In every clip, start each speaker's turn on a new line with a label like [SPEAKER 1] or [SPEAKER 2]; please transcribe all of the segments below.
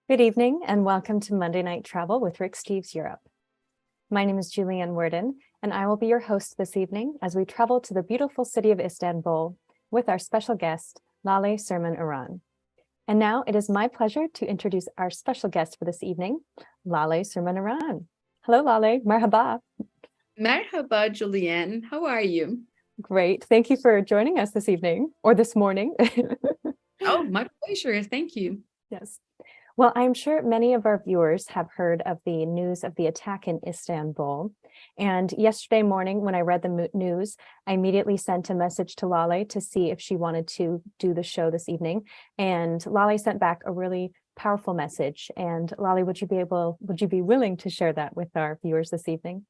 [SPEAKER 1] Good evening and welcome to Monday Night Travel with Rick Steves Europe. My name is Julianne Worden and I will be your host this evening as we travel to the beautiful city of Istanbul with our special guest, Lale Surmen Aran. And now it is my pleasure to introduce our special guest for this evening, Lale Surmen Aran. Hello, Lale. Merhaba.
[SPEAKER 2] Merhaba, Julianne. How are you?
[SPEAKER 1] Great. Thank you for joining us this evening or this morning.
[SPEAKER 2] Oh, my pleasure. Thank you.
[SPEAKER 1] Yes. Well, I'm sure many of our viewers have heard of the news of the attack in Istanbul. And yesterday morning, when I read the news, I immediately sent a message to Lale to see if she wanted to do the show this evening. And Lale sent back a really powerful message. And Lale, would you be willing to share that with our viewers this evening?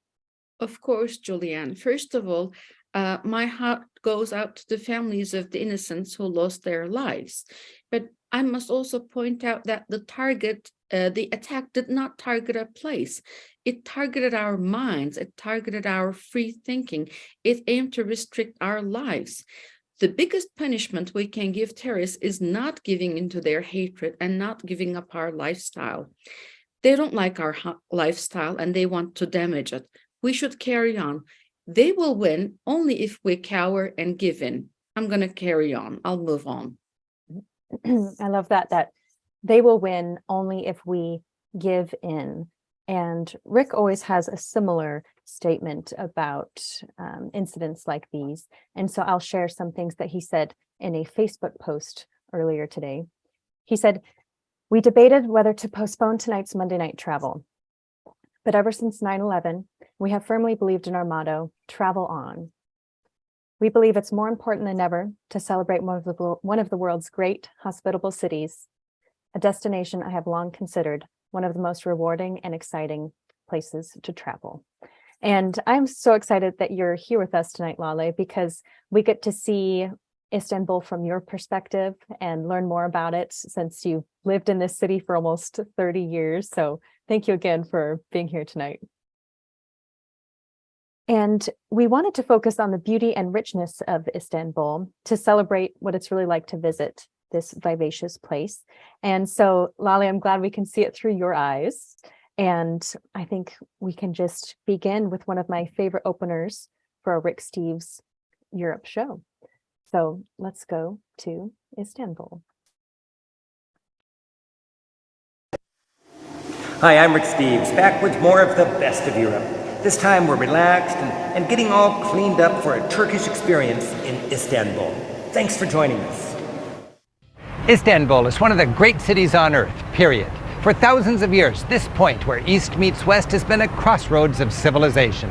[SPEAKER 2] Of course, Julianne. First of all, my heart goes out to the families of the innocents who lost their lives. But I must also point out that the attack did not target a place. It targeted our minds. It targeted our free thinking. It aimed to restrict our lives. The biggest punishment we can give terrorists is not giving into their hatred and not giving up our lifestyle. They don't like our lifestyle and they want to damage it. We should carry on. They will win only if we cower and give in. I'm going to carry on. I'll move on.
[SPEAKER 1] I love that they will win only if we give in. And Rick always has a similar statement about incidents like these. And so I'll share some things that he said in a Facebook post earlier today. He said, "We debated whether to postpone tonight's Monday night travel. But ever since 9/11, we have firmly believed in our motto, travel on. We believe it's more important than ever to celebrate one of the world's great hospitable cities, a destination I have long considered one of the most rewarding and exciting places to travel." And I'm so excited that you're here with us tonight, Lale, because we get to see Istanbul from your perspective and learn more about it since you've lived in this city for almost 30 years. So thank you again for being here tonight. And we wanted to focus on the beauty and richness of Istanbul to celebrate what it's really like to visit this vivacious place. And so, Lale, I'm glad we can see it through your eyes. And I think we can just begin with one of my favorite openers for a Rick Steves Europe show. So let's go to Istanbul.
[SPEAKER 3] Hi, I'm Rick Steves, back with more of the best of Europe. This time we're relaxed and getting all cleaned up for a Turkish experience in Istanbul. Thanks for joining us.
[SPEAKER 4] Istanbul is one of the great cities on earth, period. For thousands of years, this point where east meets west has been a crossroads of civilization.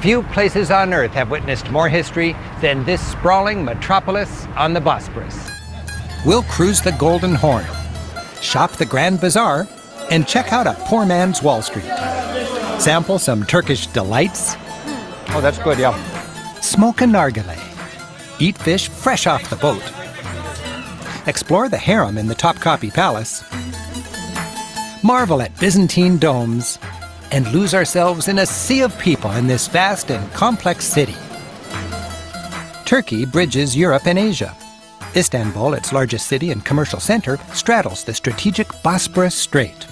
[SPEAKER 4] Few places on earth have witnessed more history than this sprawling metropolis on the Bosphorus.
[SPEAKER 5] We'll cruise the Golden Horn, shop the Grand Bazaar, and check out a poor man's Wall Street. Sample some Turkish delights.
[SPEAKER 4] Oh, that's good, yeah.
[SPEAKER 5] Smoke a nargile. Eat fish fresh off the boat. Explore the harem in the Topkapı Palace. Marvel at Byzantine domes. And lose ourselves in a sea of people in this vast and complex city. Turkey bridges Europe and Asia. Istanbul, its largest city and commercial center, straddles the strategic Bosphorus Strait.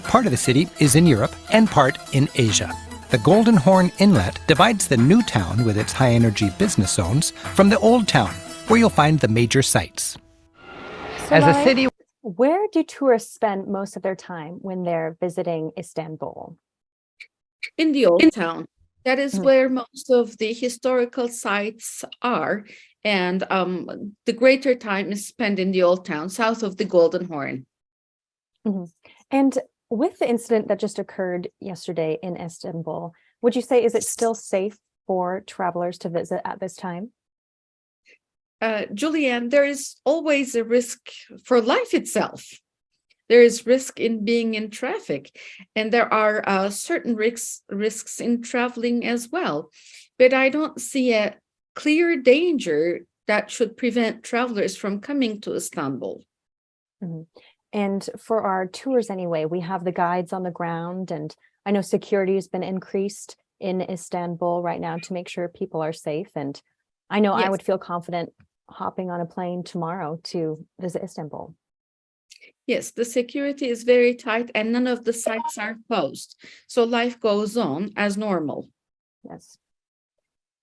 [SPEAKER 5] Part of the city is in Europe and part in Asia. The Golden Horn Inlet divides the new town with its high-energy business zones from the old town, where you'll find the major sites.
[SPEAKER 1] So
[SPEAKER 4] As a city,
[SPEAKER 1] where do tourists spend most of their time when they're visiting Istanbul?
[SPEAKER 2] In the old town. That is where most of the historical sites are. And the greater time is spent in the old town, south of the Golden Horn.
[SPEAKER 1] Mm-hmm. And with the incident that just occurred yesterday in Istanbul, would you say, is it still safe for travelers to visit at this time?
[SPEAKER 2] Julianne, there is always a risk for life itself. There is risk in being in traffic, and there are certain risks in traveling as well. But I don't see a clear danger that should prevent travelers from coming to Istanbul.
[SPEAKER 1] Mm-hmm. And for our tours anyway, we have the guides on the ground, and I know security has been increased in Istanbul right now to make sure people are safe. And I know I would feel confident hopping on a plane tomorrow to visit Istanbul.
[SPEAKER 2] Yes, the security is very tight and none of the sites are closed. So life goes on as normal.
[SPEAKER 1] Yes.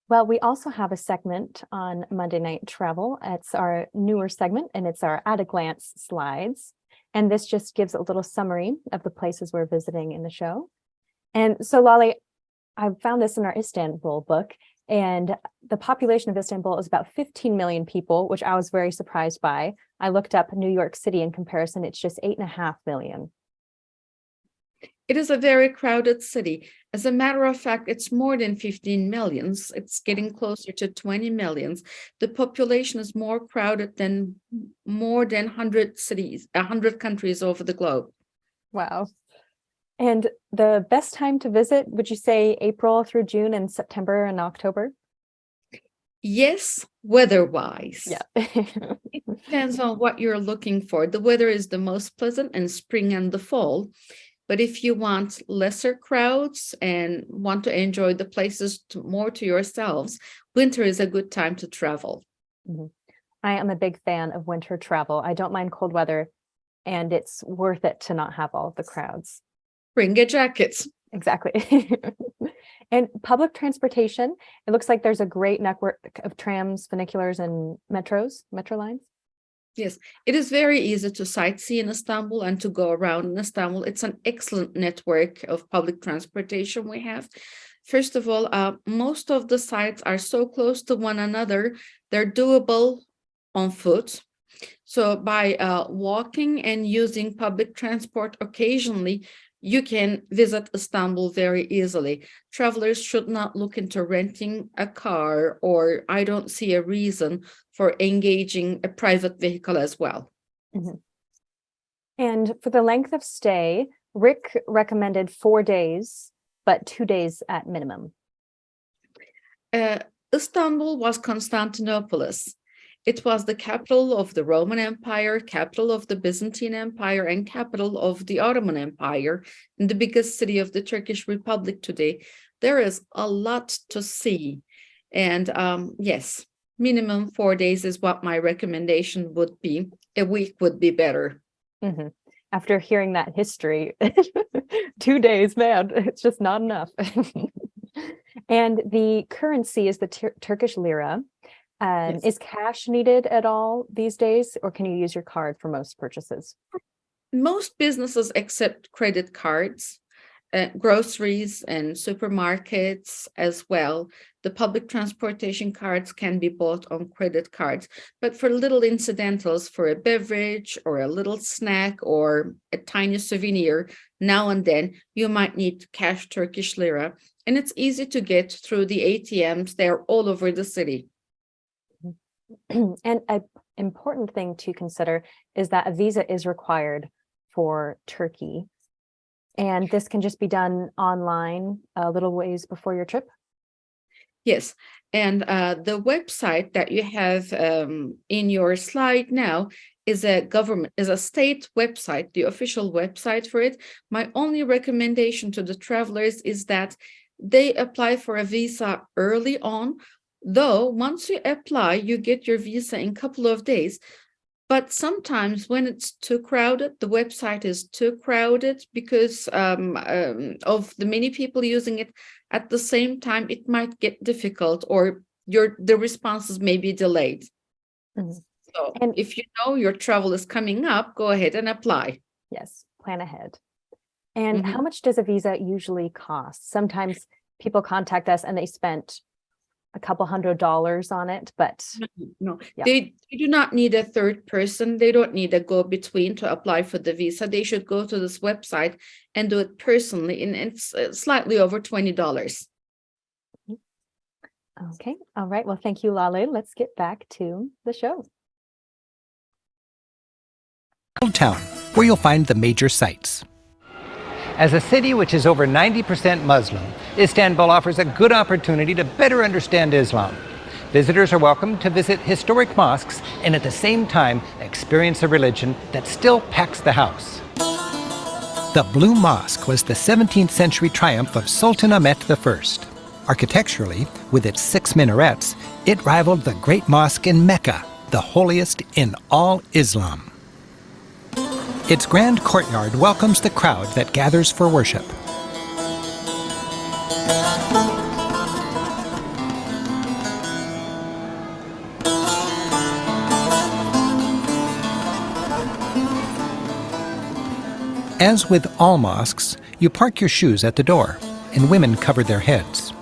[SPEAKER 1] Well, we also have a segment on Monday Night Travel. It's our newer segment, and it's our at a glance slides. And this just gives a little summary of the places we're visiting in the show. And so, Lale, I found this in our Istanbul book, and the population of Istanbul is about 15 million people, which I was very surprised by. I looked up New York City in comparison. It's just 8.5 million.
[SPEAKER 2] It is a very crowded city. As a matter of fact, it's more than 15 millions. It's getting closer to 20 millions. The population is more crowded than more than 100 cities, 100 countries over the globe.
[SPEAKER 1] Wow. And the best time to visit, would you say April through June and September and October?
[SPEAKER 2] Yes, weather-wise.
[SPEAKER 1] Yeah.
[SPEAKER 2] It depends on what you're looking for. The weather is the most pleasant in spring and the fall. But if you want lesser crowds and want to enjoy the places more to yourselves, winter is a good time to travel.
[SPEAKER 1] Mm-hmm. I am a big fan of winter travel. I don't mind cold weather, and it's worth it to not have all of the crowds.
[SPEAKER 2] Bring a jacket.
[SPEAKER 1] Exactly. And public transportation, it looks like there's a great network of trams, funiculars, and metro lines.
[SPEAKER 2] Yes, it is very easy to sightsee in Istanbul and to go around in Istanbul. It's an excellent network of public transportation we have. First of all, most of the sites are so close to one another, they're doable on foot. So by walking and using public transport occasionally, you can visit Istanbul very easily. Travelers should not look into renting a car, or I don't see a reason for engaging a private vehicle as well.
[SPEAKER 1] Mm-hmm. And for the length of stay, Rick recommended 4 days, but 2 days at minimum.
[SPEAKER 2] Istanbul was Constantinopolis. It was the capital of the Roman Empire, capital of the Byzantine Empire, and capital of the Ottoman Empire, and the biggest city of the Turkish Republic today. There is a lot to see. And yes, minimum 4 days is what my recommendation would be. A week would be better.
[SPEAKER 1] Mm-hmm. After hearing that history, 2 days, man, it's just not enough. And the currency is the Turkish lira.
[SPEAKER 2] Yes.
[SPEAKER 1] Is cash needed at all these days, or can you use your card for most purchases?
[SPEAKER 2] Most businesses accept credit cards, groceries and supermarkets as well. The public transportation cards can be bought on credit cards, but for little incidentals, for a beverage or a little snack or a tiny souvenir, now and then you might need cash Turkish lira, and it's easy to get through the ATMs. They're all over the city.
[SPEAKER 1] And an important thing to consider is that a visa is required for Turkey. And this can just be done online a little ways before your trip?
[SPEAKER 2] Yes, and the website that you have in your slide now is a state website, the official website for it. My only recommendation to the travelers is that they apply for a visa early on. Though once you apply, you get your visa in a couple of days. But sometimes when it's too crowded, the website is too crowded because of the many people using it at the same time, it might get difficult, or the responses may be delayed. Mm-hmm. So if you know your travel is coming up, go ahead and apply.
[SPEAKER 1] Yes, plan ahead. And how much does a visa usually cost? Sometimes people contact us and they spent a couple $100 on it, but
[SPEAKER 2] no, yeah. They do not need a third person. They don't need a go-between to apply for the visa. They should go to this website and do it personally, and it's slightly over $20.
[SPEAKER 1] Okay, all right. Well, thank you, Lale. Let's get back to the show.
[SPEAKER 5] Old Town, where you'll find the major sites.
[SPEAKER 4] As a city which is over 90% Muslim, Istanbul offers a good opportunity to better understand Islam. Visitors are welcome to visit historic mosques and at the same time experience a religion that still packs the house.
[SPEAKER 5] The Blue Mosque was the 17th century triumph of Sultan Ahmet I. Architecturally, with its 6 minarets, it rivaled the Great Mosque in Mecca, the holiest in all Islam. Its grand courtyard welcomes the crowd that gathers for worship. As with all mosques, you park your shoes at the door, and women cover their heads.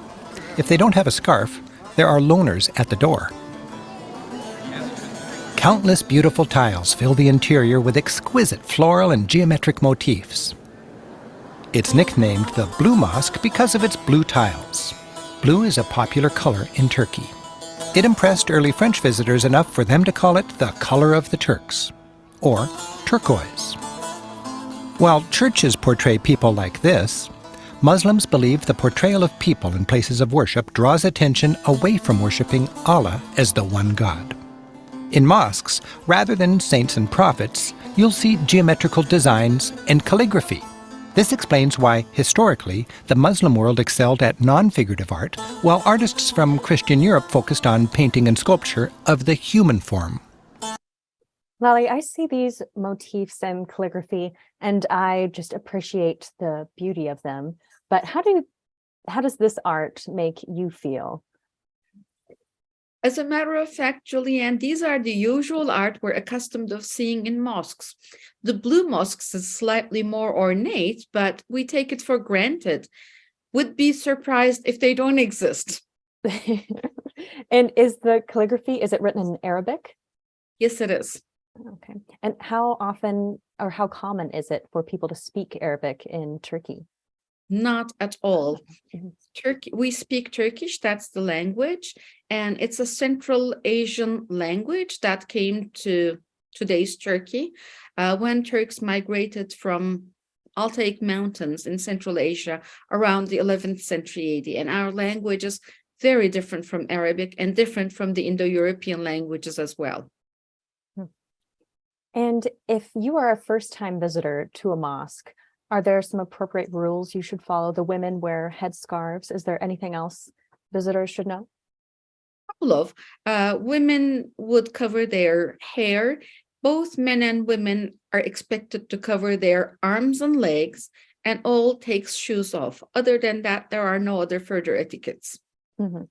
[SPEAKER 5] If they don't have a scarf, there are loners at the door. Countless beautiful tiles fill the interior with exquisite floral and geometric motifs. It's nicknamed the Blue Mosque because of its blue tiles. Blue is a popular color in Turkey. It impressed early French visitors enough for them to call it the color of the Turks, or turquoise. While churches portray people like this, Muslims believe the portrayal of people in places of worship draws attention away from worshiping Allah as the one God. In mosques, rather than saints and prophets, you'll see geometrical designs and calligraphy. This explains why, historically, the Muslim world excelled at non-figurative art, while artists from Christian Europe focused on painting and sculpture of the human form.
[SPEAKER 1] Lale, I see these motifs and calligraphy, and I just appreciate the beauty of them. But how does this art make you feel?
[SPEAKER 2] As a matter of fact, Julianne, these are the usual art we're accustomed of seeing in mosques. The Blue Mosques is slightly more ornate, but we take it for granted. Would be surprised if they don't exist.
[SPEAKER 1] And is the calligraphy, is it written in Arabic?
[SPEAKER 2] Yes, it is.
[SPEAKER 1] Okay. And how often or how common is it for people to speak Arabic in Turkey?
[SPEAKER 2] Not at all.
[SPEAKER 1] Mhm.
[SPEAKER 2] We speak Turkish, that's the language, and it's a Central Asian language that came to today's Turkey when Turks migrated from Altai Mountains in Central Asia around the 11th century AD. And our language is very different from Arabic and different from the Indo-European languages as well.
[SPEAKER 1] And if you are a first-time visitor to a mosque, are there some appropriate rules you should follow? The women wear headscarves. Is there anything else visitors should know?
[SPEAKER 2] Couple of women would cover their hair. Both men and women are expected to cover their arms and legs, and all takes shoes off. Other than that, there are no other further etiquettes.
[SPEAKER 1] Mm-hmm.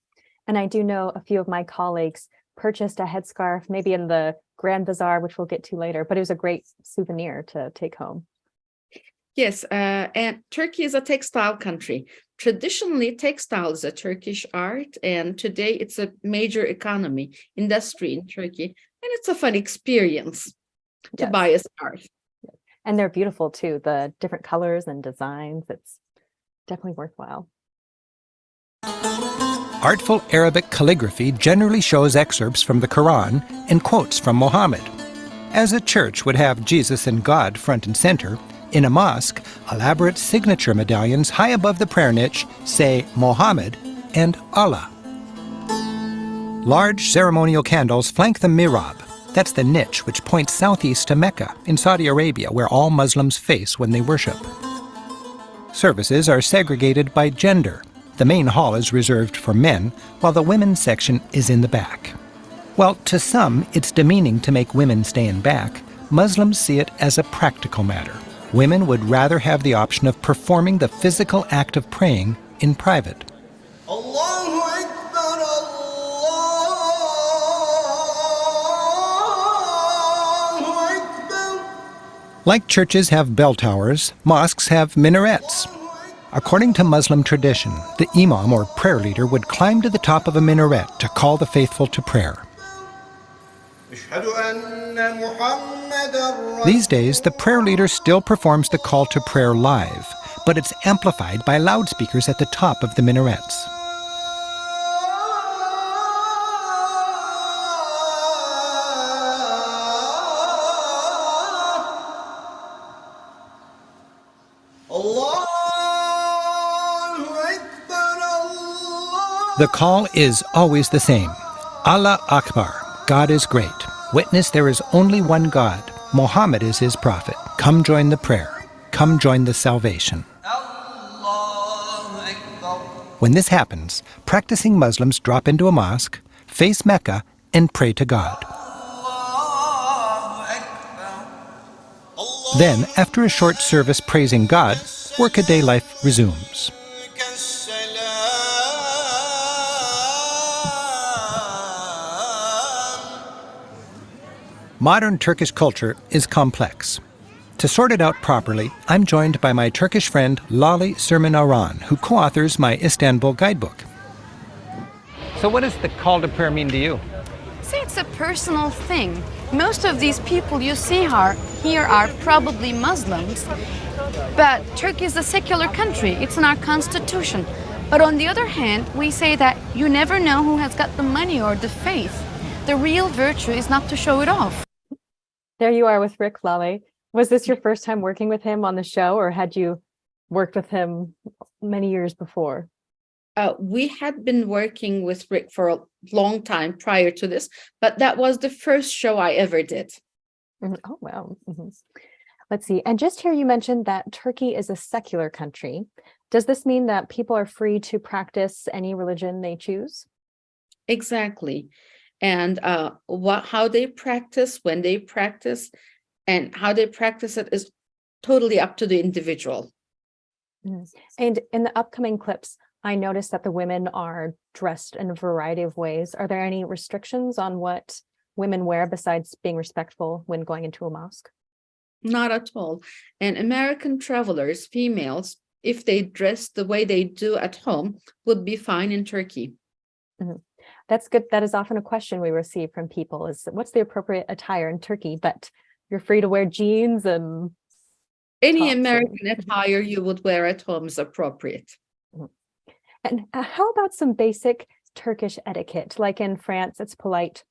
[SPEAKER 1] And I do know a few of my colleagues purchased a headscarf, maybe in the Grand Bazaar, which we'll get to later, but it was a great souvenir to take home.
[SPEAKER 2] Yes, and Turkey is a textile country. Traditionally, textile is a Turkish art, and today it's a major industry in Turkey, and it's a fun experience to
[SPEAKER 1] Yes.
[SPEAKER 2] buy a scarf.
[SPEAKER 1] And they're beautiful too, the different colors and designs. It's definitely worthwhile.
[SPEAKER 5] Artful Arabic calligraphy generally shows excerpts from the Quran and quotes from Muhammad. As a church would have Jesus and God front and center, in a mosque, elaborate signature medallions high above the prayer niche say Muhammad and Allah. Large ceremonial candles flank the mihrab. That's the niche which points southeast to Mecca in Saudi Arabia, where all Muslims face when they worship. Services are segregated by gender. The main hall is reserved for men, while the women's section is in the back. While to some it's demeaning to make women stay in back, Muslims see it as a practical matter. Women would rather have the option of performing the physical act of praying in private.
[SPEAKER 6] Allahu Akbar, Allahu Akbar.
[SPEAKER 5] Like churches have bell towers, mosques have minarets. According to Muslim tradition, the imam or prayer leader would climb to the top of a minaret to call the faithful to prayer. These days, the prayer leader still performs the call to prayer live, but it's amplified by loudspeakers at the top of the minarets. The call is always the same. Allah Akbar, God is great. Witness there is only one God. Muhammad is his prophet. Come join the prayer. Come join the salvation. When this happens, practicing Muslims drop into a mosque, face Mecca, and pray to God. Then, after a short service praising God, workaday life resumes. Modern Turkish culture is complex. To sort it out properly, I'm joined by my Turkish friend Lale Surmen Aran, who co-authors my Istanbul guidebook.
[SPEAKER 4] So what does the call to prayer mean to you?
[SPEAKER 7] See, it's a personal thing. Most of these people you see here are probably Muslims, but Turkey is a secular country. It's in our constitution. But on the other hand, we say that you never know who has got the money or the faith. The real virtue is not to show it off.
[SPEAKER 1] There you are with Rick, Lale. Was this your first time working with him on the show, or had you worked with him many years before?
[SPEAKER 2] We had been working with Rick for a long time prior to this, but that was the first show I ever did.
[SPEAKER 1] Oh, wow. Let's see. And just here you mentioned that Turkey is a secular country. Does this mean that people are free to practice any religion they choose?
[SPEAKER 2] Exactly. And how they practice, when they practice, and how they practice it is totally up to the individual.
[SPEAKER 1] And in the upcoming clips, I noticed that the women are dressed in a variety of ways. Are there any restrictions on what women wear besides being respectful when going into a mosque?
[SPEAKER 2] Not at all. And American travelers, females, if they dress the way they do at home, would be fine in Turkey.
[SPEAKER 1] That's good. That is often a question we receive from people is what's the appropriate attire in Turkey? But you're free to wear jeans and
[SPEAKER 2] any
[SPEAKER 1] tops
[SPEAKER 2] American attire you would wear at home is appropriate.
[SPEAKER 1] And how about some basic Turkish etiquette? Like in France, it's polite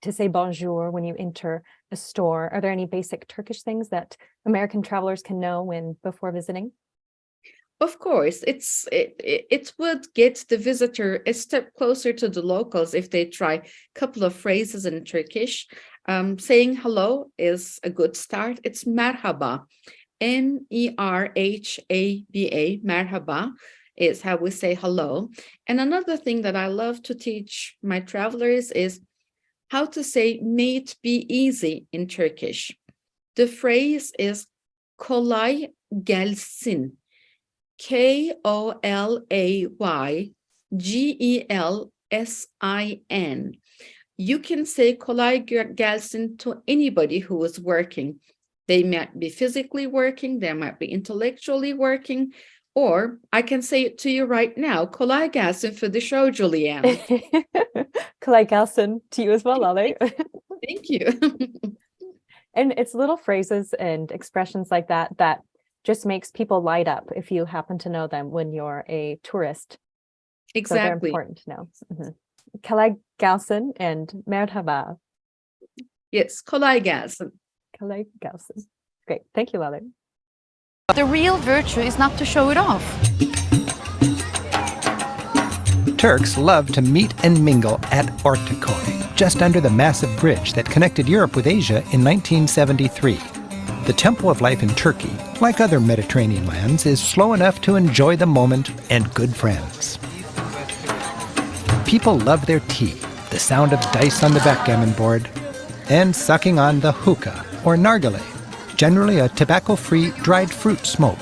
[SPEAKER 1] to say bonjour when you enter a store. Are there any basic Turkish things that American travelers can know before visiting?
[SPEAKER 2] Of course, it would get the visitor a step closer to the locals if they try a couple of phrases in Turkish. Saying hello is a good start. It's merhaba, merhaba, merhaba is how we say hello. And another thing that I love to teach my travelers is how to say may it be easy in Turkish. The phrase is kolay gelsin. KOLAYGELSIN. You can say kolay gelsin to anybody who is working. They might be physically working, they might be intellectually working, or I can say it to you right now, kolay gelsin for the show, Julianne.
[SPEAKER 1] Kolay gelsin to you as well, Lale.
[SPEAKER 2] Thank you.
[SPEAKER 1] And it's little phrases and expressions like that that just makes people light up if you happen to know them when you're a tourist.
[SPEAKER 2] Exactly.
[SPEAKER 1] So they're important to know. Kolay gelsin and merhaba.
[SPEAKER 2] Yes, kolay gelsin.
[SPEAKER 1] Kolay gelsin. Great. Thank you, Lale.
[SPEAKER 7] The real virtue is not to show it off.
[SPEAKER 5] Turks love to meet and mingle at Ortaköy, just under the massive bridge that connected Europe with Asia in 1973. The tempo of life in Turkey, like other Mediterranean lands, is slow enough to enjoy the moment and good friends. People love their tea, the sound of dice on the backgammon board, and sucking on the hookah, or nargile, generally a tobacco-free dried fruit smoke.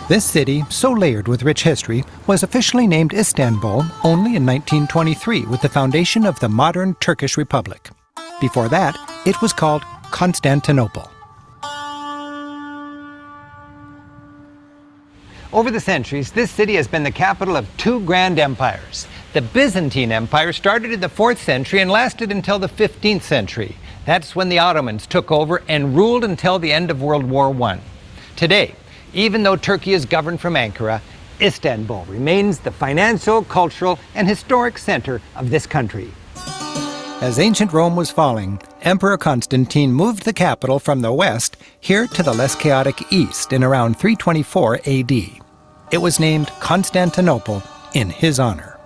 [SPEAKER 5] This city, so layered with rich history, was officially named Istanbul only in 1923 with the foundation of the modern Turkish Republic. Before that, it was called Constantinople.
[SPEAKER 4] Over the centuries, this city has been the capital of two grand empires. The Byzantine Empire started in the 4th century and lasted until the 15th century. That's when the Ottomans took over and ruled until the end of World War I. Today, even though Turkey is governed from Ankara, Istanbul remains the financial, cultural, and historic center of this country.
[SPEAKER 5] As ancient Rome was falling, Emperor Constantine moved the capital from the west here to the less chaotic east in around 324 AD. It was named Constantinople in his honor.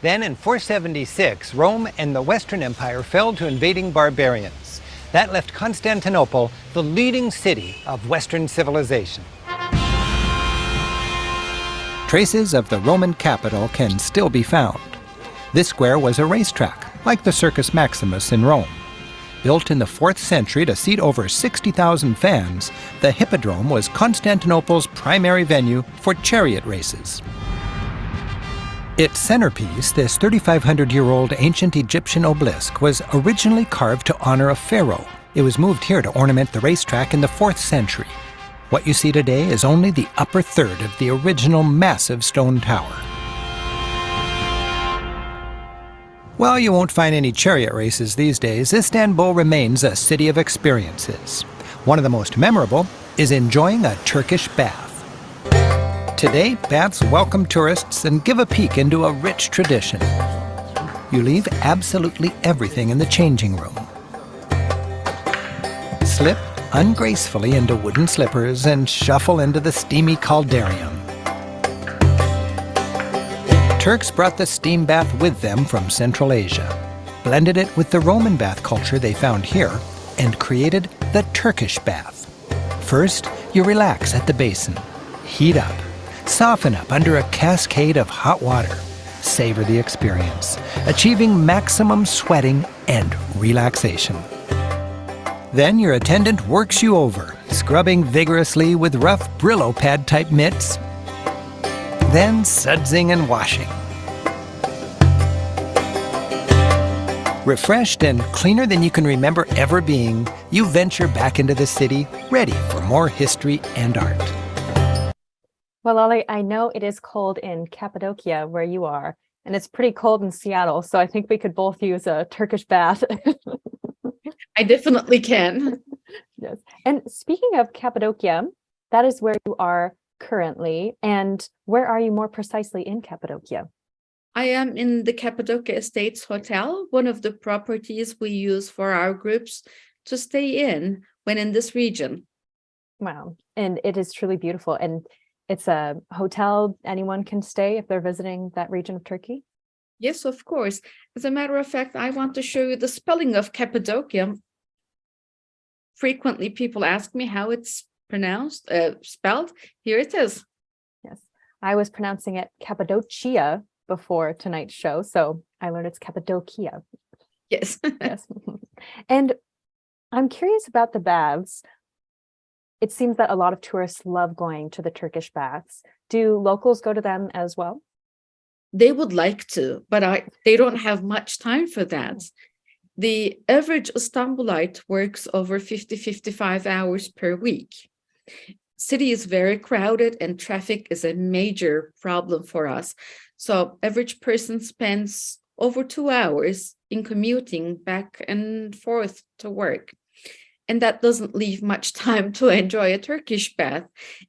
[SPEAKER 4] Then in 476, Rome and the Western Empire fell to invading barbarians. That left Constantinople the leading city of Western civilization.
[SPEAKER 5] Traces of the Roman capital can still be found. This square was a racetrack, like the Circus Maximus in Rome. Built in the 4th century to seat over 60,000 fans, the Hippodrome was Constantinople's primary venue for chariot races. Its centerpiece, this 3,500-year-old ancient Egyptian obelisk, was originally carved to honor a pharaoh. It was moved here to ornament the racetrack in the 4th century. What you see today is only the upper third of the original massive stone tower. While you won't find any chariot races these days, Istanbul remains a city of experiences. One of the most memorable is enjoying a Turkish bath. Today, baths welcome tourists and give a peek into a rich tradition. You leave absolutely everything in the changing room. Slip ungracefully into wooden slippers and shuffle into the steamy caldarium. Turks brought the steam bath with them from Central Asia, blended it with the Roman bath culture they found here, and created the Turkish bath. First, you relax at the basin, heat up, soften up under a cascade of hot water. Savor the experience, achieving maximum sweating and relaxation. Then your attendant works you over, scrubbing vigorously with rough Brillo pad type mitts, then sudsing and washing. Refreshed and cleaner than you can remember ever being, you venture back into the city, ready for more history and art.
[SPEAKER 1] Well, Lale, I know it is cold in Cappadocia where you are, and it's pretty cold in Seattle, so I think we could both use a Turkish bath.
[SPEAKER 2] I definitely can.
[SPEAKER 1] Yes. And speaking of Cappadocia, that is where you are currently. And where are you more precisely in Cappadocia?
[SPEAKER 2] I am in the Cappadocia Estates Hotel, one of the properties we use for our groups to stay in when in this region.
[SPEAKER 1] Wow. And it is truly beautiful. And it's a hotel anyone can stay if they're visiting that region of Turkey?
[SPEAKER 2] Yes, of course. As a matter of fact, I want to show you the spelling of Cappadocia. Frequently, people ask me how it's pronounced, spelled. Here it is.
[SPEAKER 1] Yes. I was pronouncing it Cappadocia before tonight's show, so I learned it's Cappadocia.
[SPEAKER 2] Yes.
[SPEAKER 1] Yes. And I'm curious about the baths. It seems that a lot of tourists love going to the Turkish baths. Do locals go to them as well?
[SPEAKER 2] They would like to, but they don't have much time for that. The average Istanbulite works over 55 hours per week. City is very crowded and traffic is a major problem for us. So average person spends over 2 hours in commuting back and forth to work. And that doesn't leave much time to enjoy a Turkish bath.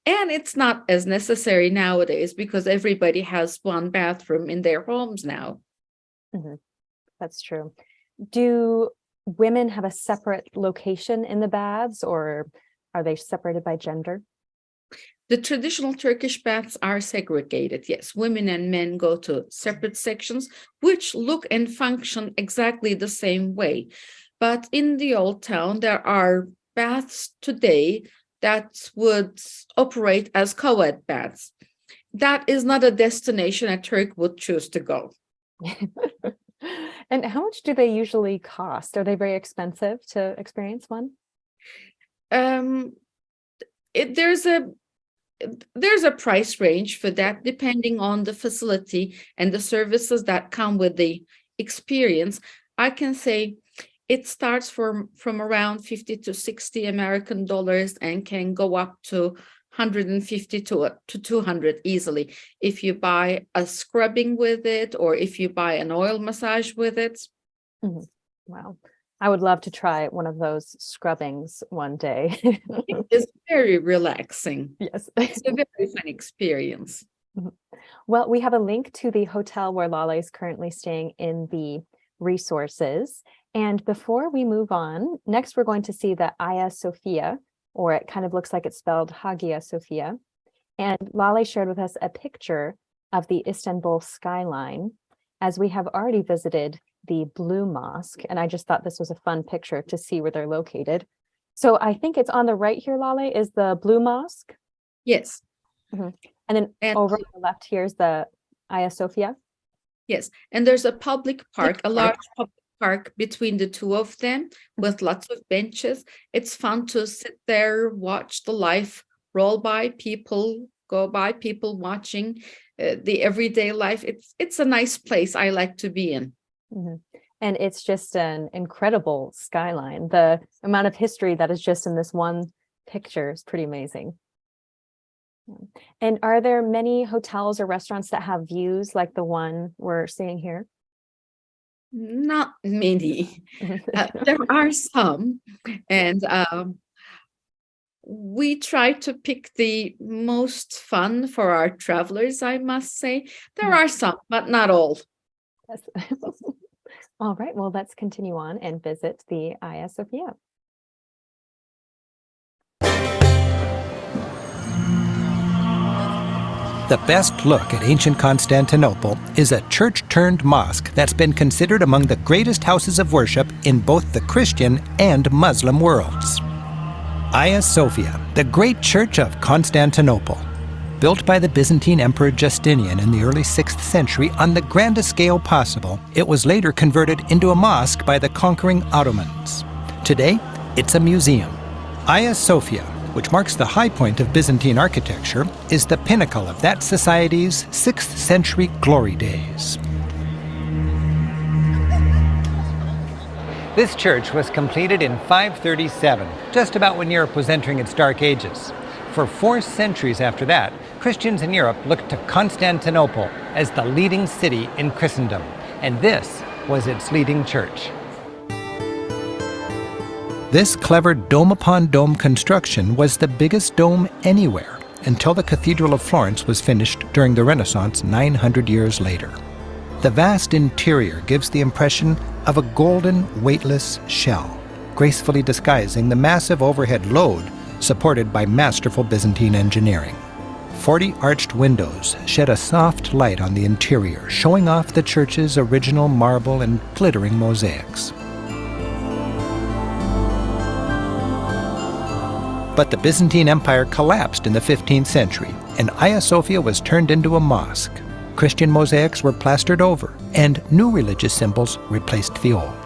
[SPEAKER 2] And it's not as necessary nowadays because everybody has one bathroom in their homes now.
[SPEAKER 1] Mm-hmm. That's true. Do women have a separate location in the baths, or are they separated by gender?
[SPEAKER 2] The traditional Turkish baths are segregated. Yes, women and men go to separate sections, which look and function exactly the same way. But in the old town, there are baths today that would operate as co-ed baths. That is not a destination a Turk would choose to go.
[SPEAKER 1] And how much do they usually cost? Are they very expensive to experience one?
[SPEAKER 2] There's a price range for that, depending on the facility and the services that come with the experience. I can say it starts from around 50 to 60 American dollars and can go up to 150 to 200 easily if you buy a scrubbing with it or if you buy an oil massage with it.
[SPEAKER 1] Mm-hmm. Wow. I would love to try one of those scrubbings one day.
[SPEAKER 2] It is very relaxing.
[SPEAKER 1] Yes.
[SPEAKER 2] It's a very fun experience.
[SPEAKER 1] Well, we have a link to the hotel where Lale is currently staying in the resources. And before we move on, next we're going to see the Hagia Sophia, or it kind of looks like it's spelled Hagia Sophia. And Lale shared with us a picture of the Istanbul skyline. as we have already visited the Blue Mosque, and I just thought this was a fun picture to see where they're located. So I think it's on the right here, Lale, is the Blue Mosque.
[SPEAKER 2] Yes.
[SPEAKER 1] And then
[SPEAKER 2] And-
[SPEAKER 1] over on the left here is the Hagia Sophia.
[SPEAKER 2] Yes, and there's a public park, a large public park between the two of them with lots of benches. It's fun to sit there, watch the life roll by, people go by, people watching the everyday life. It's a nice place I like to be in.
[SPEAKER 1] And it's just an incredible skyline. The amount of history that is just in this one picture is pretty amazing. And are there many hotels or restaurants that have views like the one we're seeing here?
[SPEAKER 2] Not many. There are some, and we try to pick the most fun for our travelers, I must say. There are some, but not all.
[SPEAKER 1] Yes. All right, well, let's continue on and visit the Hagia Sophia.
[SPEAKER 5] The best look at ancient Constantinople is a church-turned-mosque that's been considered among the greatest houses of worship in both the Christian and Muslim worlds. Hagia Sophia, the great church of Constantinople. Built by the Byzantine Emperor Justinian in the early 6th century on the grandest scale possible, it was later converted into a mosque by the conquering Ottomans. Today, it's a museum. Hagia Sophia, which marks the high point of Byzantine architecture, is the pinnacle of that society's 6th century glory days.
[SPEAKER 4] This church was completed in 537, just about when Europe was entering its dark ages. For 4 centuries after that, Christians in Europe looked to Constantinople as the leading city in Christendom, and this was its leading church.
[SPEAKER 5] This clever dome-upon-dome construction was the biggest dome anywhere until the Cathedral of Florence was finished during the Renaissance 900 years later. The vast interior gives the impression of a golden, weightless shell, gracefully disguising the massive overhead load supported by masterful Byzantine engineering. 40 arched windows shed a soft light on the interior, showing off the church's original marble and glittering mosaics. But the Byzantine Empire collapsed in the 15th century, and Hagia Sophia was turned into a mosque. Christian mosaics were plastered over, and new religious symbols replaced the old.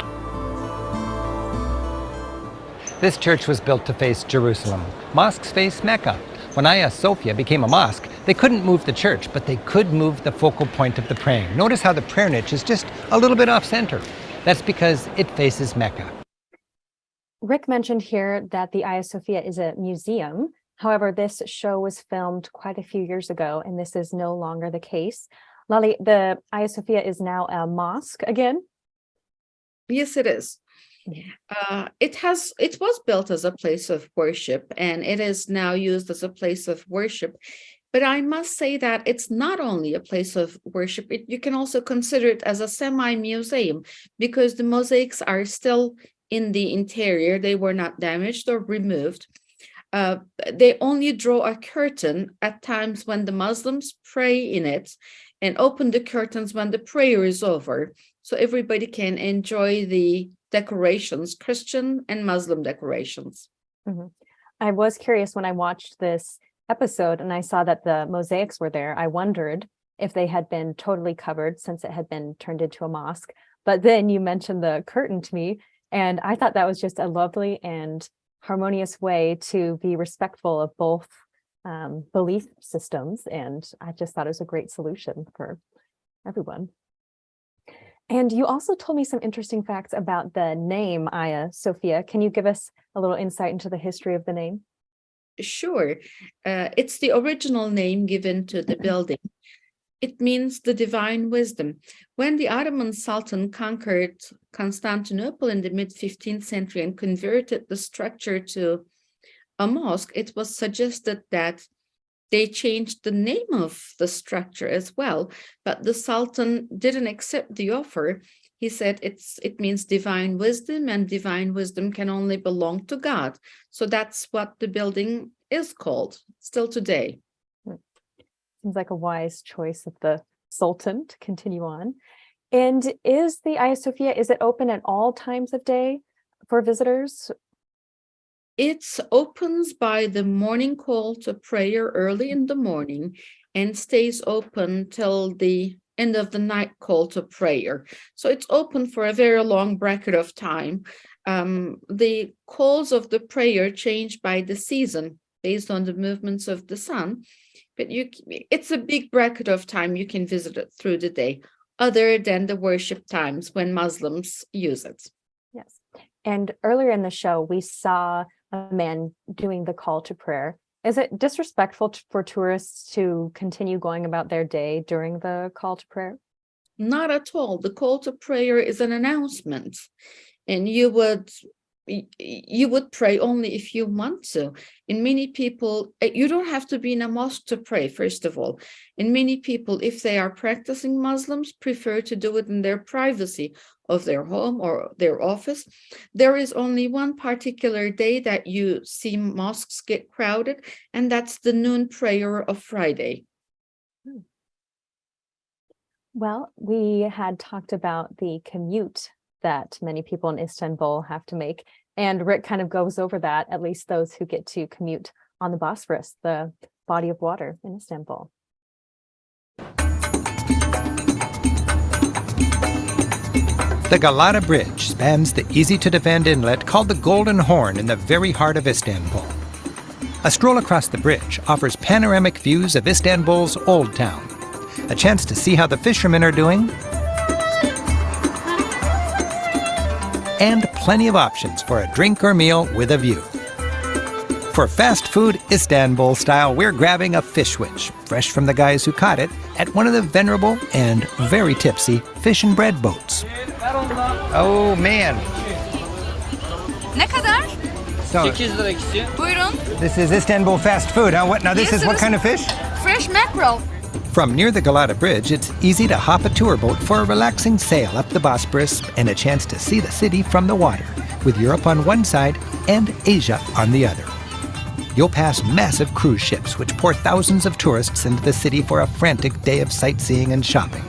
[SPEAKER 4] This church was built to face Jerusalem. Mosques face Mecca. When Hagia Sophia became a mosque, they couldn't move the church, but they could move the focal point of the praying. Notice how the prayer niche is just a little bit off center. That's because it faces Mecca.
[SPEAKER 1] Rick mentioned here that the Hagia Sophia is a museum. However, this show was filmed quite a few years ago, and this is no longer the case. Lale, the Hagia Sophia is now a mosque again?
[SPEAKER 2] Yes, it is. It was built as a place of worship, and it is now used as a place of worship. But I must say that it's not only a place of worship, you can also consider it as a semi-museum, because the mosaics are still in the interior. They were not damaged or removed. They only draw a curtain at times when the Muslims pray in it, and open the curtains when the prayer is over, so everybody can enjoy the decorations, Christian and Muslim decorations.
[SPEAKER 1] I was curious when I watched this episode and I saw that the mosaics were there. I wondered if they had been totally covered since it had been turned into a mosque. But then you mentioned the curtain to me, and I thought that was just a lovely and harmonious way to be respectful of both belief systems. And I just thought it was a great solution for everyone. And you also told me some interesting facts about the name Hagia Sophia. Can you give us a little insight into the history of the name?
[SPEAKER 2] Sure. It's the original name given to the building. It means the divine wisdom. When the Ottoman Sultan conquered Constantinople in the mid-15th century and converted the structure to a mosque, it was suggested that they changed the name of the structure as well, but the Sultan didn't accept the offer. He said it means divine wisdom, and divine wisdom can only belong to God. So that's what the building is called still today.
[SPEAKER 1] Seems like a wise choice of the Sultan to continue on. And is the Hagia Sophia, is it open at all times of day for visitors?
[SPEAKER 2] It opens by the morning call to prayer early in the morning and stays open till the end of the night call to prayer. So it's open for a very long bracket of time. The calls of the prayer change by the season based on the movements of the sun, but it's a big bracket of time you can visit it through the day, other than the worship times when Muslims use it.
[SPEAKER 1] Yes. And earlier in the show, we saw a man doing the call to prayer. Is it disrespectful for tourists to continue going about their day during the call to prayer?
[SPEAKER 2] Not at all. The call to prayer is an announcement, and you would pray only if you want to. And many people, you don't have to be in a mosque to pray, first of all. And many people, if they are practicing Muslims, prefer to do it in their privacy of their home or their office. There is only one particular day that you see mosques get crowded, and that's the noon prayer of Friday.
[SPEAKER 1] Well, we had talked about the commute that many people in Istanbul have to make. And Rick kind of goes over that, at least those who get to commute on the Bosphorus, the body of water in Istanbul.
[SPEAKER 5] The Galata Bridge spans the easy-to-defend inlet called the Golden Horn in the very heart of Istanbul. A stroll across the bridge offers panoramic views of Istanbul's Old Town, a chance to see how the fishermen are doing, and plenty of options for a drink or meal with a view. For fast food Istanbul style, we're grabbing a fish witch, fresh from the guys who caught it, at one of the venerable and very tipsy fish and bread boats.
[SPEAKER 4] Oh man.
[SPEAKER 7] Ne kadar?
[SPEAKER 4] So
[SPEAKER 8] 800 lira ikisi.
[SPEAKER 7] Buyurun.
[SPEAKER 4] this is Istanbul fast food, huh? What now? This
[SPEAKER 7] Yes,
[SPEAKER 4] is what
[SPEAKER 7] it is.
[SPEAKER 4] kind of fish?
[SPEAKER 7] Fresh mackerel.
[SPEAKER 5] From near the Galata Bridge, it's easy to hop a tour boat for a relaxing sail up the Bosphorus and a chance to see the city from the water, with Europe on one side and Asia on the other. You'll pass massive cruise ships which pour thousands of tourists into the city for a frantic day of sightseeing and shopping.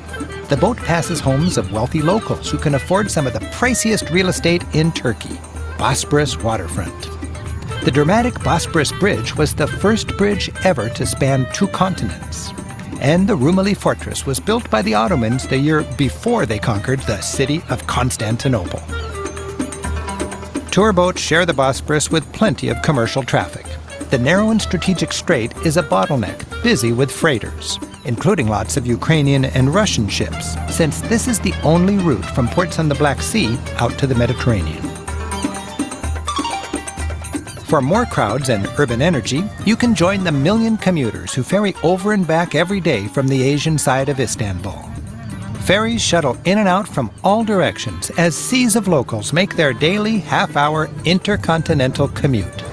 [SPEAKER 5] The boat passes homes of wealthy locals who can afford some of the priciest real estate in Turkey, Bosphorus waterfront. The dramatic Bosphorus Bridge was the first bridge ever to span 2 continents. And the Rumeli Fortress was built by the Ottomans the year before they conquered the city of Constantinople. Tour boats share the Bosphorus with plenty of commercial traffic. The narrow and strategic strait is a bottleneck, busy with freighters, including lots of Ukrainian and Russian ships, since this is the only route from ports on the Black Sea out to the Mediterranean. For more crowds and urban energy, you can join the million commuters who ferry over and back every day from the Asian side of Istanbul. Ferries shuttle in and out from all directions as seas of locals make their daily half-hour intercontinental commute.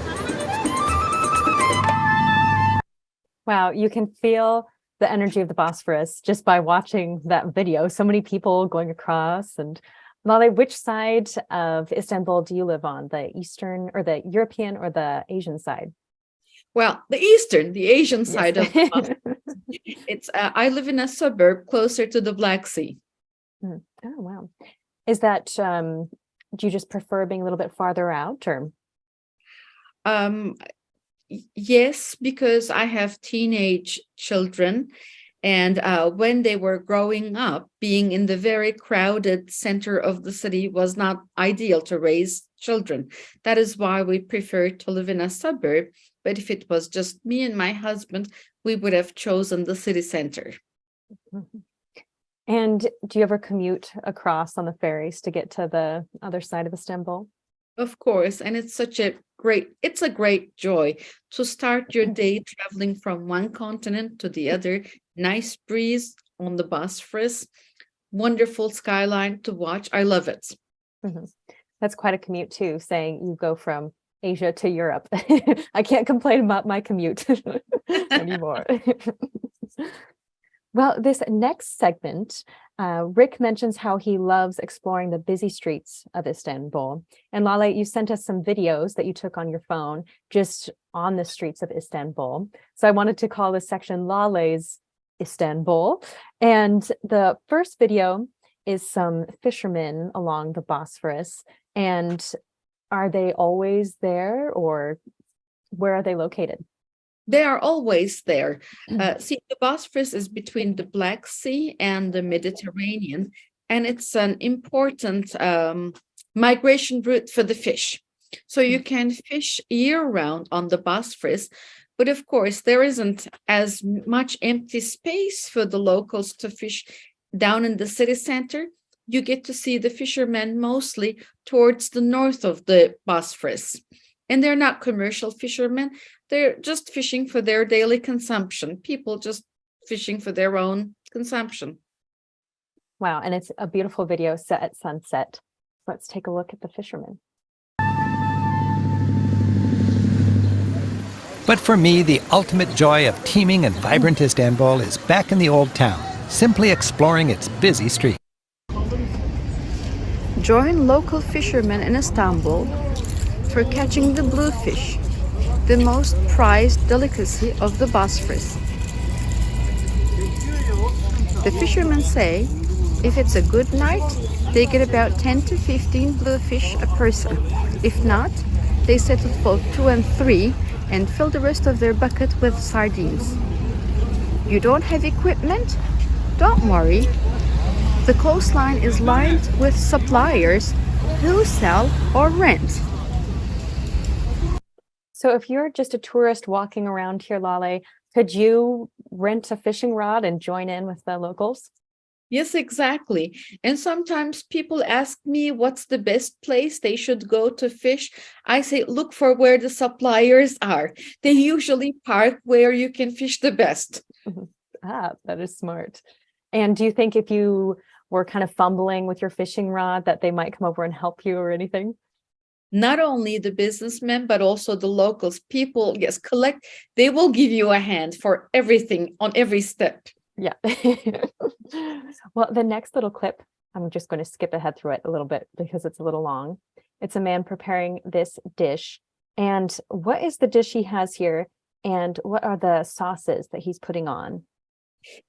[SPEAKER 1] Wow, you can feel the energy of the Bosphorus just by watching that video. So many people going across. And Lale, which side of Istanbul do you live on? The Eastern or the European or the Asian side?
[SPEAKER 2] Well, the Asian side of the Bosphorus. It's I live in a suburb closer to the Black Sea.
[SPEAKER 1] Oh, wow. Is that, do you just prefer being a little bit farther out or?
[SPEAKER 2] Yes, because I have teenage children, and when they were growing up, being in the very crowded center of the city was not ideal to raise children. That is why we prefer to live in a suburb. But if it was just me and my husband, we would have chosen the city center.
[SPEAKER 1] And do you ever commute across on the ferries to get to the other side of Istanbul?
[SPEAKER 2] Of course, and it's a great joy to start your day traveling from one continent to the other. Nice breeze on the Bosphorus, wonderful skyline to watch. I love it.
[SPEAKER 1] Mm-hmm. That's quite a commute too, saying you go from Asia to Europe. I can't complain about my commute anymore. Well, this next segment, Rick mentions how he loves exploring the busy streets of Istanbul. And Lale, you sent us some videos that you took on your phone just on the streets of Istanbul. So I wanted to call this section Lale's Istanbul. And the first video is some fishermen along the Bosphorus. And are they always there, or where are they located?
[SPEAKER 2] They are always there. See, the Bosphorus is between the Black Sea and the Mediterranean, and it's an important migration route for the fish. So you can fish year-round on the Bosphorus, but of course, there isn't as much empty space for the locals to fish down in the city center. You get to see the fishermen mostly towards the north of the Bosphorus. And they're not commercial fishermen. They're just fishing for their daily consumption. People just fishing for their own consumption.
[SPEAKER 1] Wow. And it's a beautiful video set at sunset. Let's take a look at the fishermen.
[SPEAKER 5] But for me, the ultimate joy of teeming and vibrant Istanbul is back in the old town, simply exploring its busy streets.
[SPEAKER 7] Join local fishermen in Istanbul for catching the bluefish, the most prized delicacy of the Bosphorus. The fishermen say if it's a good night, they get about 10 to 15 bluefish a person. If not, they settle for 2 and 3 and fill the rest of their bucket with sardines. You don't have equipment? Don't worry. The coastline is lined with suppliers who sell or rent.
[SPEAKER 1] So if you're just a tourist walking around here, Lale, could you rent a fishing rod and join in with the locals?
[SPEAKER 2] Yes, exactly. And sometimes people ask me what's the best place they should go to fish. I say, look for where the suppliers are. They usually park where you can fish the best.
[SPEAKER 1] That is smart. And do you think if you were kind of fumbling with your fishing rod that they might come over and help you or anything?
[SPEAKER 2] Not only the businessmen, but also the locals. People, yes, they will give you a hand for everything on every step.
[SPEAKER 1] Yeah. Well, the next little clip, I'm just going to skip ahead through it a little bit because it's a little long. It's a man preparing this dish. And what is the dish he has here? And what are the sauces that he's putting on?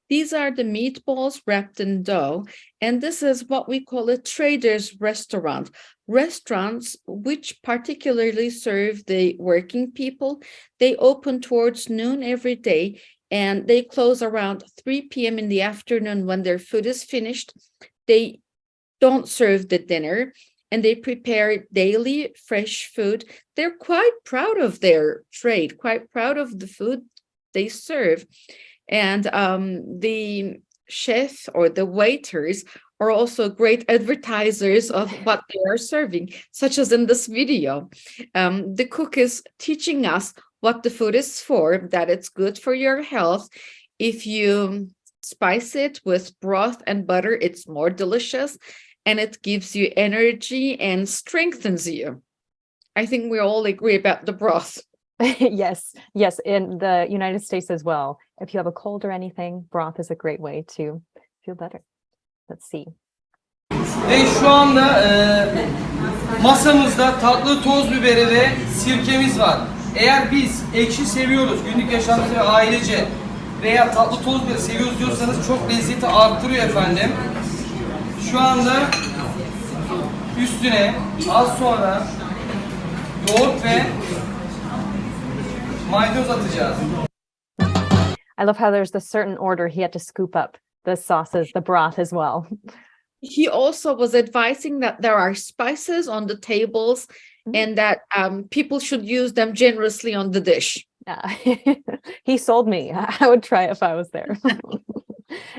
[SPEAKER 2] These are the meatballs wrapped in dough, and this is what we call a trader's restaurant. Restaurants which particularly serve the working people, they open towards noon every day, and they close around 3 p.m. in the afternoon when their food is finished. They don't serve the dinner, and they prepare daily fresh food. They're quite proud of their trade, quite proud of the food they serve. And the chef or the waiters are also great advertisers of what they are serving, such as in this video. The cook is teaching us what the food is for, that it's good for your health. If you spice it with broth and butter, it's more delicious, and it gives you energy and strengthens you. I think we all agree about the broth.
[SPEAKER 1] Yes, in the United States as well. If you have a cold or anything, broth is a great way to feel better. Let's see.
[SPEAKER 8] Ve şu anda masamızda tatlı toz biberi ve sirkemiz var. Eğer biz ekşi seviyoruz, günlük yaşantı ve ailece veya tatlı toz biberi seviyoruz diyorsanız çok lezzeti arttırıyor efendim. Şu anda üstüne az sonra yoğurt ve maydanoz atacağız.
[SPEAKER 1] I love how there's the certain order he had to scoop up the sauces, the broth as well.
[SPEAKER 2] He also was advising that there are spices on the tables and that people should use them generously on the dish.
[SPEAKER 1] Yeah. He sold me. I would try if I was there.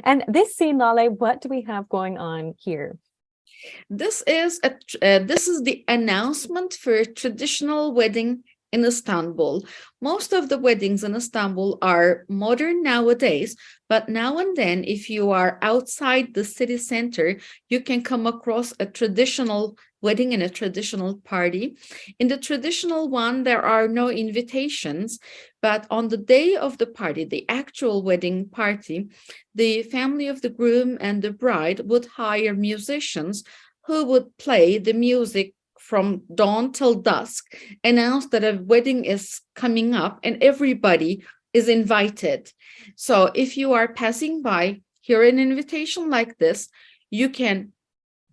[SPEAKER 1] And this scene, Lale, what do we have going on here?
[SPEAKER 2] This is the announcement for a traditional wedding in Istanbul. Most of the weddings in Istanbul are modern nowadays, but now and then, if you are outside the city center, you can come across a traditional wedding and a traditional party. In the traditional one, there are no invitations, but on the day of the party, the actual wedding party, the family of the groom and the bride would hire musicians who would play the music from dawn till dusk, announce that a wedding is coming up, and everybody is invited. So if you are passing by, hear an invitation like this, You can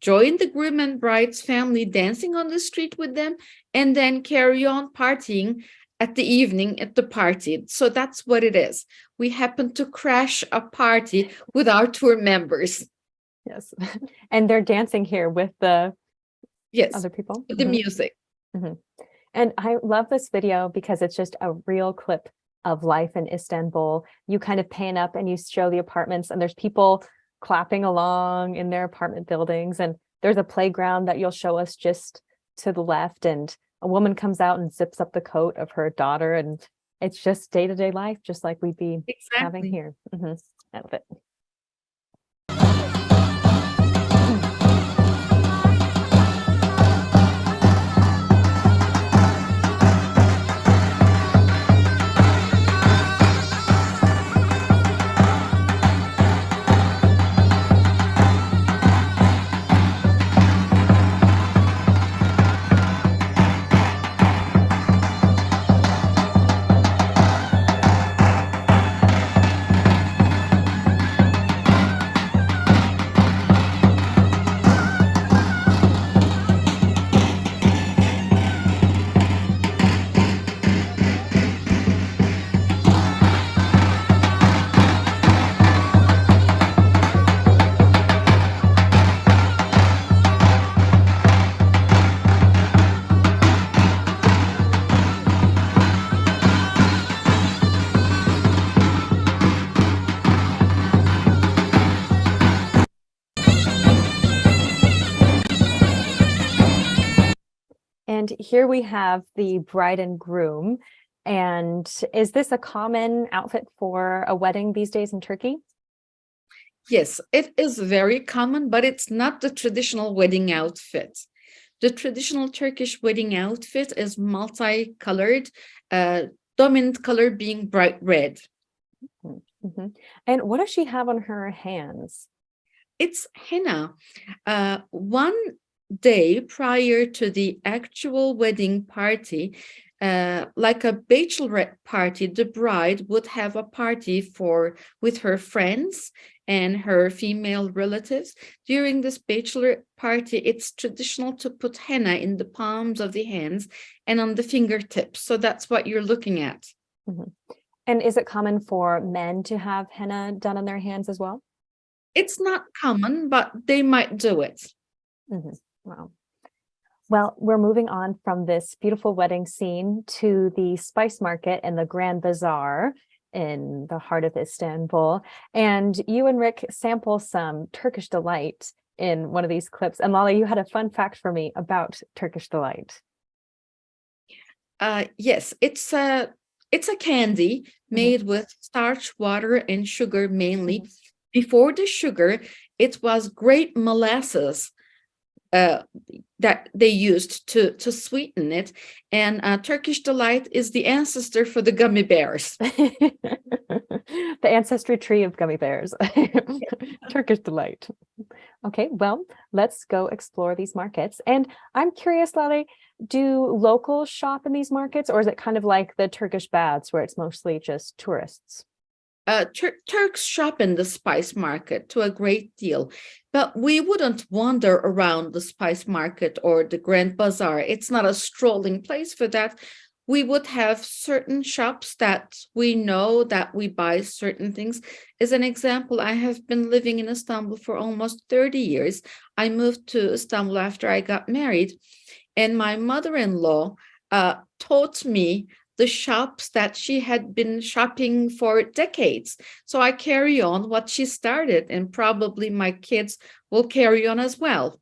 [SPEAKER 2] join the groom and bride's family dancing on the street with them, and then carry on partying at the evening at the party. So that's what it is. We happen to crash a party with our tour members.
[SPEAKER 1] Yes. And they're dancing here with the
[SPEAKER 2] Yes,
[SPEAKER 1] other people.
[SPEAKER 2] with the music.
[SPEAKER 1] And I love this video because it's just a real clip of life in Istanbul. You kind of pan up and you show the apartments, and there's people clapping along in their apartment buildings. And there's a playground that you'll show us just to the left. And a woman comes out and zips up the coat of her daughter. And it's just day-to-day life, just like we'd be having
[SPEAKER 2] Exactly.
[SPEAKER 1] here. I love it. And here we have the bride and groom. And is this a common outfit for a wedding these days in Turkey?
[SPEAKER 2] Yes, it is very common, but it's not the traditional wedding outfit. The traditional Turkish wedding outfit is multicolored, dominant color being bright red.
[SPEAKER 1] And what does she have on her hands?
[SPEAKER 2] It's henna. One day prior to the actual wedding party, like a bachelorette party, the bride would have a party with her friends and her female relatives. During this bachelorette party, it's traditional to put henna in the palms of the hands and on the fingertips. So that's what you're looking at.
[SPEAKER 1] And is it common for men to have henna done on their hands as well?
[SPEAKER 2] It's not common, but they might do it.
[SPEAKER 1] Wow. Well, we're moving on from this beautiful wedding scene to the spice market and the Grand Bazaar in the heart of Istanbul. And you and Rick sample some Turkish delight in one of these clips. And Lale, you had a fun fact for me about Turkish delight.
[SPEAKER 2] Yes, it's a candy made with starch, water, and sugar mainly. Before the sugar, it was grape molasses that they used to sweeten it. And Turkish delight is the ancestor for the gummy bears.
[SPEAKER 1] The ancestry tree of gummy bears. Turkish delight. Okay, well, let's go explore these markets. And I'm curious, Lale, do locals shop in these markets, or is it kind of like the Turkish baths where it's mostly just tourists?
[SPEAKER 2] Turks shop in the spice market to a great deal, but we wouldn't wander around the spice market or the Grand Bazaar. It's not a strolling place for that. We would have certain shops that we know that we buy certain things. As an example, I have been living in Istanbul for almost 30 years. I moved to Istanbul after I got married, and my mother-in-law taught me the shops that she had been shopping for decades. So I carry on what she started, and probably my kids will carry on as well.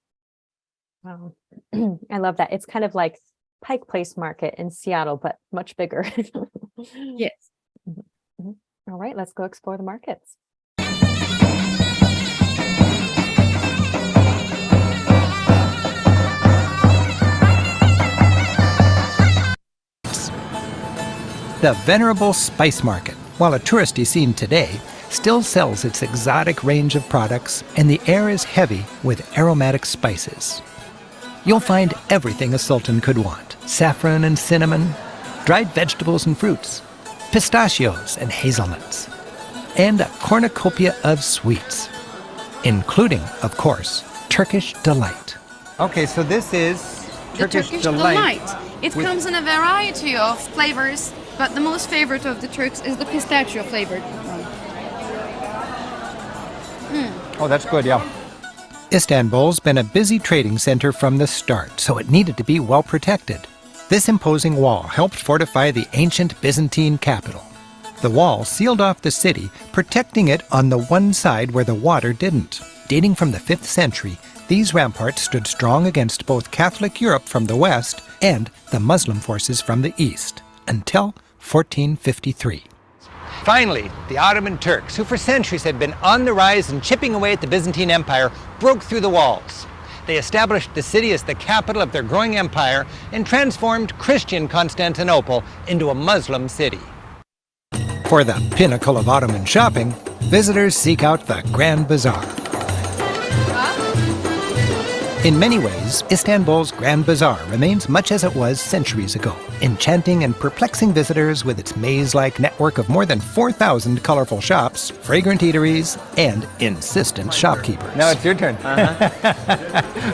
[SPEAKER 1] Wow. I love that. It's kind of like Pike Place Market in Seattle, but much bigger.
[SPEAKER 2] Yes.
[SPEAKER 1] All right, let's go explore the markets.
[SPEAKER 5] The venerable spice market, while a touristy scene today, still sells its exotic range of products, and the air is heavy with aromatic spices. You'll find everything a sultan could want: saffron and cinnamon, dried vegetables and fruits, pistachios and hazelnuts, and a cornucopia of sweets. including, of course, Turkish delight.
[SPEAKER 4] Okay, so this is
[SPEAKER 7] The Turkish delight. It
[SPEAKER 4] With-
[SPEAKER 7] comes in a variety of flavors, but the most favorite of the Turks is the pistachio flavored one.
[SPEAKER 4] Oh, that's good, yeah.
[SPEAKER 5] Istanbul's been a busy trading center from the start, so it needed to be well protected. This imposing wall helped fortify the ancient Byzantine capital. The wall sealed off the city, protecting it on the one side where the water didn't. Dating from the 5th century, these ramparts stood strong against both Catholic Europe from the west and the Muslim forces from the east, until 1453.
[SPEAKER 4] Finally, the Ottoman Turks, who for centuries had been on the rise and chipping away at the Byzantine Empire, broke through the walls. They established the city as the capital of their growing empire and transformed Christian Constantinople into a Muslim city.
[SPEAKER 5] For the pinnacle of Ottoman shopping, visitors seek out the Grand Bazaar. In many ways, Istanbul's Grand Bazaar remains much as it was centuries ago, enchanting and perplexing visitors with its maze-like network of more than 4,000 colorful shops, fragrant eateries, and insistent shopkeepers.
[SPEAKER 4] Now it's your turn.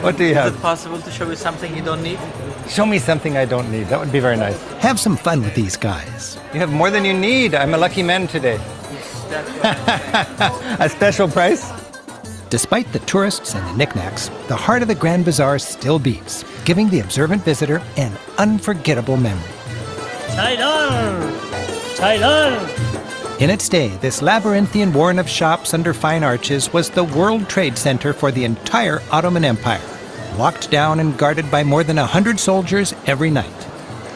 [SPEAKER 4] What do you
[SPEAKER 9] Is
[SPEAKER 4] have?
[SPEAKER 9] it possible to show you something you don't need?
[SPEAKER 4] Show me something I don't need. That would be very nice.
[SPEAKER 5] Have some fun with these guys.
[SPEAKER 4] You have more than you need. I'm a lucky man today. A special price?
[SPEAKER 5] Despite the tourists and the knickknacks, the heart of the Grand Bazaar still beats, giving the observant visitor an unforgettable memory. In its day, this labyrinthian warren of shops under fine arches was the World Trade Center for the entire Ottoman Empire, locked down and guarded by more than 100 soldiers every night.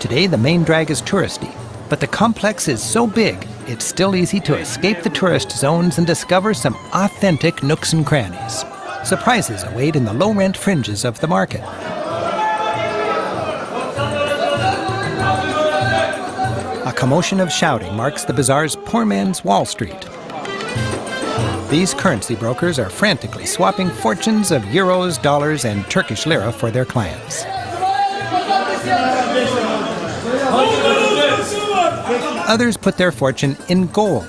[SPEAKER 5] Today, the main drag is touristy, but the complex is so big, it's still easy to escape the tourist zones and discover some authentic nooks and crannies. Surprises await in the low-rent fringes of the market. A commotion of shouting marks the bazaar's poor man's Wall Street. These currency brokers are frantically swapping fortunes of euros, dollars, and Turkish lira for their clients. Others put their fortune in gold.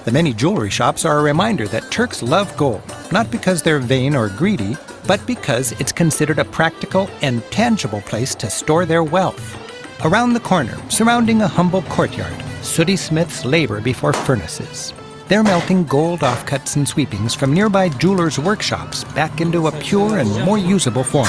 [SPEAKER 5] The many jewelry shops are a reminder that Turks love gold, not because they're vain or greedy, but because it's considered a practical and tangible place to store their wealth. Around the corner, surrounding a humble courtyard, sooty smiths labor before furnaces. They're melting gold offcuts and sweepings from nearby jewelers' workshops back into a pure and more usable form.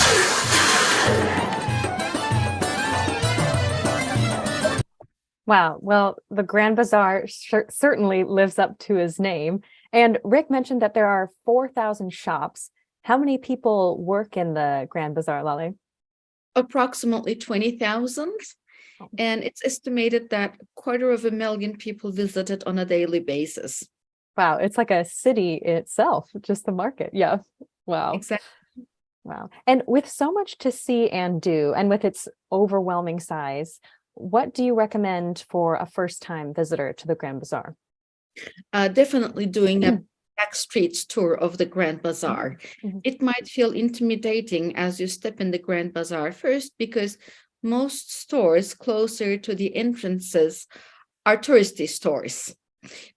[SPEAKER 1] Wow. Well, the Grand Bazaar certainly lives up to his name. And Rick mentioned that there are 4,000 shops. How many people work in the Grand Bazaar, Lale?
[SPEAKER 2] Approximately 20,000. And it's estimated that 250,000 people visit it on a daily basis.
[SPEAKER 1] Wow. It's like a city itself, just the market. Yeah. Wow.
[SPEAKER 2] Exactly.
[SPEAKER 1] Wow. And with so much to see and do, and with its overwhelming size, what do you recommend for a first-time visitor to the Grand Bazaar?
[SPEAKER 2] Definitely doing a back streets tour of the Grand Bazaar.
[SPEAKER 1] Mhm.
[SPEAKER 2] It might feel intimidating as you step in the Grand Bazaar first, because most stores closer to the entrances are touristy stores.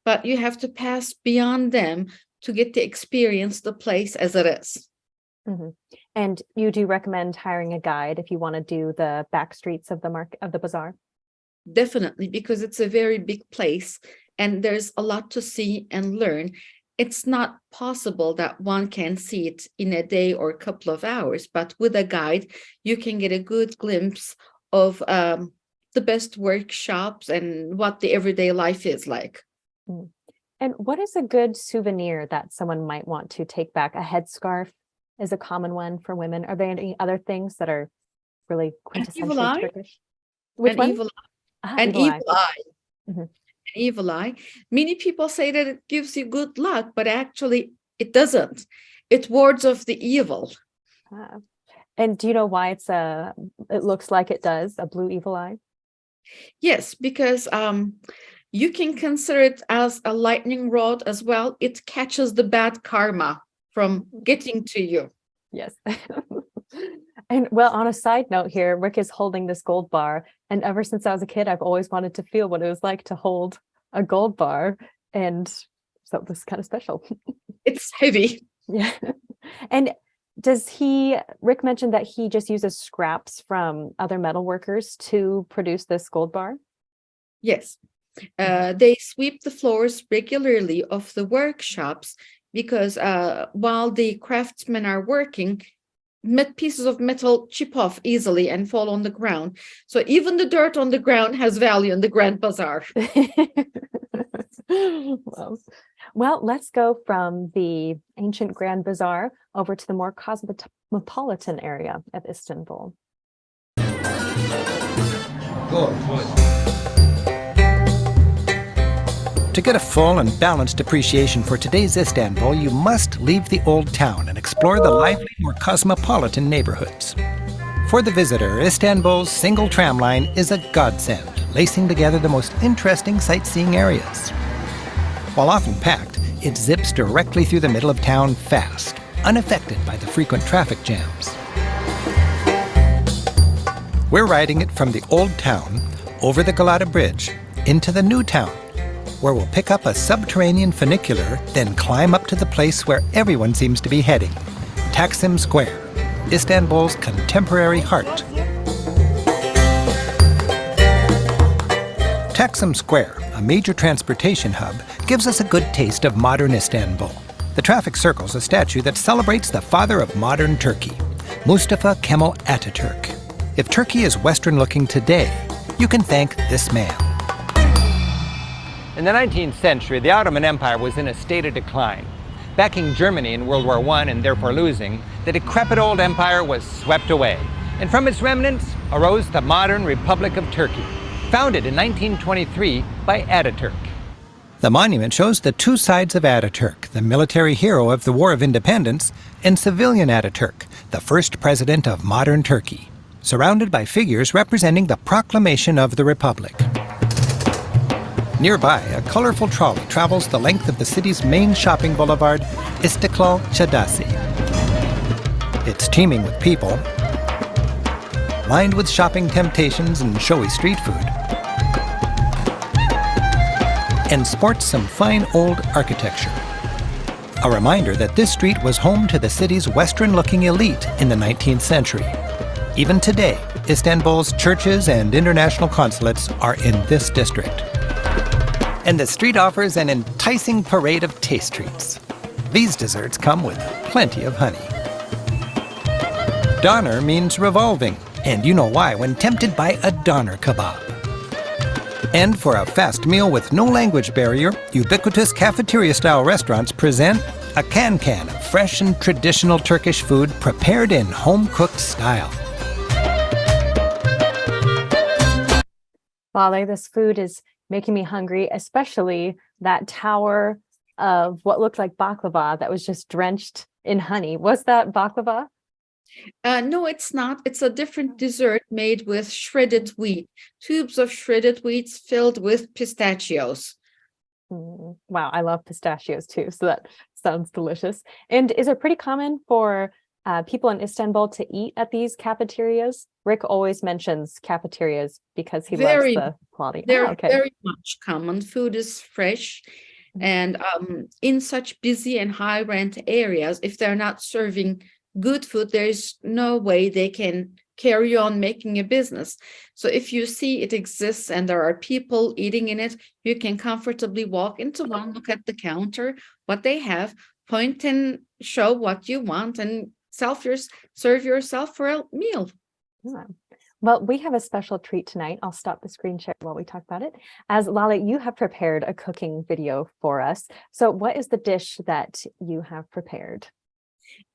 [SPEAKER 2] But you have to pass beyond them to get to experience the place as it is.
[SPEAKER 1] Mhm. And you do recommend hiring a guide if you want to do the back streets of the of the bazaar?
[SPEAKER 2] Definitely, because it's a very big place and there's a lot to see and learn. It's not possible that one can see it in a day or a couple of hours, but with a guide, you can get a good glimpse of the best workshops and what the everyday life is like.
[SPEAKER 1] And what is a good souvenir that someone might want to take back? A headscarf is a common one for women. Are there any other things that are really
[SPEAKER 2] evil eye?
[SPEAKER 1] quintessentially Turkish? Which
[SPEAKER 2] An
[SPEAKER 1] one?
[SPEAKER 2] evil
[SPEAKER 1] Ah,
[SPEAKER 2] An
[SPEAKER 1] evil eye.
[SPEAKER 2] evil eye.
[SPEAKER 1] Mhm.
[SPEAKER 2] An evil eye. Many people say that it gives you good luck, but actually it doesn't. It wards off the evil.
[SPEAKER 1] Ah. And do you know why it looks like it does, a blue evil eye?
[SPEAKER 2] Yes, because you can consider it as a lightning rod as well. It catches the bad karma from getting to you.
[SPEAKER 1] Yes. And well, on a side note here, Rick is holding this gold bar. And ever since I was a kid, I've always wanted to feel what it was like to hold a gold bar. And so it was kind of special.
[SPEAKER 2] It's heavy.
[SPEAKER 1] Yeah. And Rick mentioned that he just uses scraps from other metal workers to produce this gold bar?
[SPEAKER 2] Yes. They sweep the floors regularly of the workshops because while the craftsmen are working, pieces of metal chip off easily and fall on the ground. So even the dirt on the ground has value in the Grand Bazaar.
[SPEAKER 1] Well, let's go from the ancient Grand Bazaar over to the more cosmopolitan area of Istanbul.
[SPEAKER 5] To get a full and balanced appreciation for today's Istanbul, you must leave the old town and explore the lively, more cosmopolitan neighborhoods. For the visitor, Istanbul's single tram line is a godsend, lacing together the most interesting sightseeing areas. While often packed, it zips directly through the middle of town fast, unaffected by the frequent traffic jams. We're riding it from the old town, over the Galata Bridge, into the new town, where we'll pick up a subterranean funicular, then climb up to the place where everyone seems to be heading, Taksim Square, Istanbul's contemporary heart. Taksim Square, a major transportation hub, gives us a good taste of modern Istanbul. The traffic circles a statue that celebrates the father of modern Turkey, Mustafa Kemal Atatürk. If Turkey is Western-looking today, you can thank this man.
[SPEAKER 4] In the 19th century, the Ottoman Empire was in a state of decline. Backing Germany in World War I and therefore losing, the decrepit old empire was swept away. And from its remnants arose the modern Republic of Turkey, founded in 1923 by Ataturk.
[SPEAKER 5] The monument shows the two sides of Ataturk, the military hero of the War of Independence, and civilian Ataturk, the first president of modern Turkey, surrounded by figures representing the proclamation of the Republic. Nearby, a colorful trolley travels the length of the city's main shopping boulevard, Istiklal Caddesi. It's teeming with people, lined with shopping temptations and showy street food, and sports some fine old architecture. A reminder that this street was home to the city's Western-looking elite in the 19th century. Even today, Istanbul's churches and international consulates are in this district. And the street offers an enticing parade of taste treats. These desserts come with plenty of honey. Doner means revolving, and you know why when tempted by a doner kebab. And for a fast meal with no language barrier, ubiquitous cafeteria-style restaurants present a can of fresh and traditional Turkish food prepared in home-cooked style.
[SPEAKER 1] Lale, this food is making me hungry, especially that tower of what looked like baklava that was just drenched in honey. Was that baklava?
[SPEAKER 2] No, it's not. It's a different dessert made with shredded wheat, tubes of shredded wheats filled with pistachios.
[SPEAKER 1] Wow, I love pistachios too, so that sounds delicious. And is it pretty common for people in Istanbul to eat at these cafeterias? Rick always mentions cafeterias because he loves the quality.
[SPEAKER 2] They're very much common. Food is fresh. And in such busy and high rent areas, if they're not serving good food, there's no way they can carry on making a business. So if you see it exists and there are people eating in it, you can comfortably walk into one, look at the counter, what they have, point and show what you want, and serve yourself for a meal.
[SPEAKER 1] Yeah. Well, we have a special treat tonight. I'll stop the screen share while we talk about it. As Lale, you have prepared a cooking video for us. So what is the dish that you have prepared?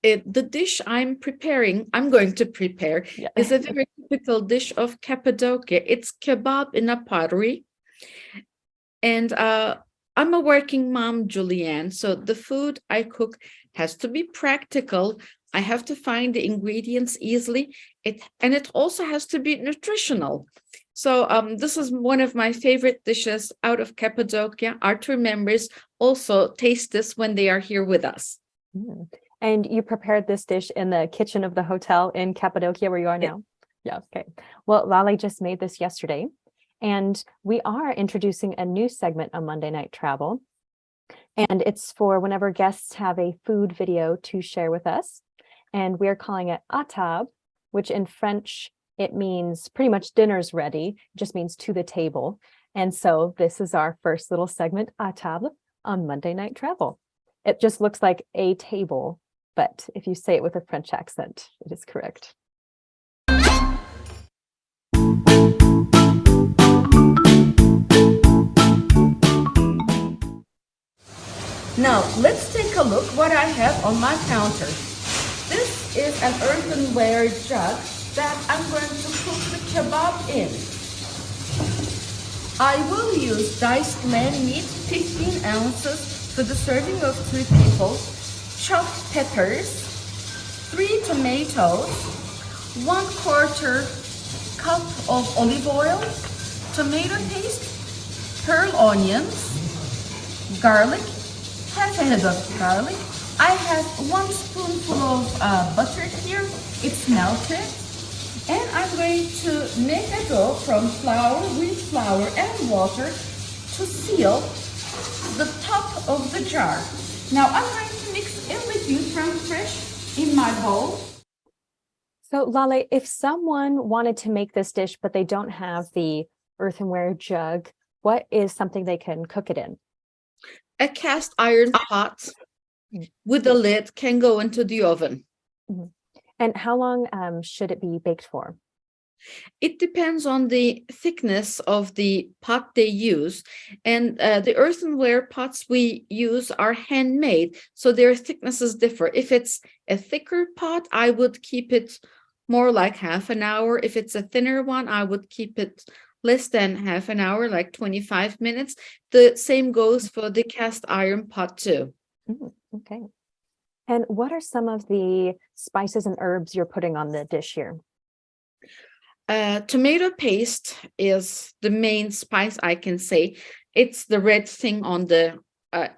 [SPEAKER 2] The dish I'm going to prepare is a very typical dish of Cappadocia. It's kebab in a pottery. And I'm a working mom, Julianne, so the food I cook has to be practical. I have to find the ingredients easily. It also has to be nutritional. So this is one of my favorite dishes out of Cappadocia. Our tour members also taste this when they are here with us.
[SPEAKER 1] And you prepared this dish in the kitchen of the hotel in Cappadocia where you are now? Yeah, okay. Well, Lale just made this yesterday, and we are introducing a new segment on Monday Night Travel. And it's for whenever guests have a food video to share with us. And we're calling it atab, which in French, it means pretty much dinner's ready. It just means to the table. And so this is our first little segment, atab, on Monday Night Travel. It just looks like a table, but if you say it with a French accent, it is correct.
[SPEAKER 2] Now, let's take a look what I have on my counter. This is an earthenware jug that I'm going to cook the kebab in. I will use diced lamb meat, 15 ounces for the serving of 3 people, chopped peppers, 3 tomatoes, 1/4 cup of olive oil, tomato paste, pearl onions, garlic, half a head of garlic. I have 1 spoonful of butter here. It's melted. And I'm going to make a dough from flour, wheat flour, and water to seal the top of the jar. Now I'm going to mix everything from fresh in my bowl.
[SPEAKER 1] So Lale, if someone wanted to make this dish, but they don't have the earthenware jug, what is something they can cook it in?
[SPEAKER 2] A cast iron pot with a lid can go into the oven.
[SPEAKER 1] Mhm. And how long should it be baked for?
[SPEAKER 2] It depends on the thickness of the pot they use. And the earthenware pots we use are handmade, so their thicknesses differ. If it's a thicker pot, I would keep it more like half an hour. If it's a thinner one, I would keep it less than half an hour, like 25 minutes. The same goes for the cast iron pot too.
[SPEAKER 1] Okay. And what are some of the spices and herbs you're putting on the dish here?
[SPEAKER 2] Tomato paste is the main spice, I can say. It's the red thing on the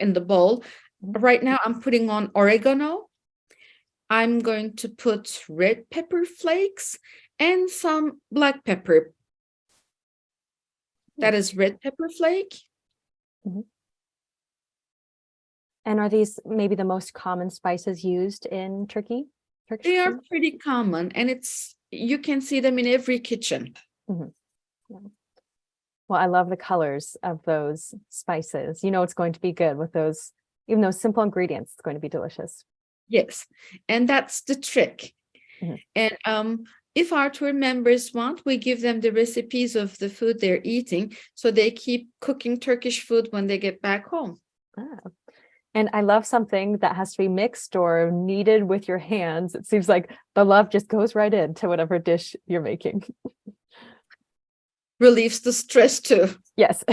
[SPEAKER 2] in the bowl. Right now I'm putting on oregano. I'm going to put red pepper flakes and some black pepper. That is red pepper flake.
[SPEAKER 1] Mhm. And are these maybe the most common spices used in Turkey? Turkish
[SPEAKER 2] They are
[SPEAKER 1] cuisine?
[SPEAKER 2] pretty common, and you can see them in every kitchen.
[SPEAKER 1] Mhm. Yeah. Well, I love the colors of those spices. You know it's going to be good with those, even those simple ingredients, it's going to be delicious.
[SPEAKER 2] Yes, and that's the trick.
[SPEAKER 1] Mhm.
[SPEAKER 2] And if our tour members want, we give them the recipes of the food they're eating, so they keep cooking Turkish food when they get back home.
[SPEAKER 1] Ah. And I love something that has to be mixed or kneaded with your hands. It seems like the love just goes right into whatever dish you're making.
[SPEAKER 2] Relieves the stress too.
[SPEAKER 1] Yes.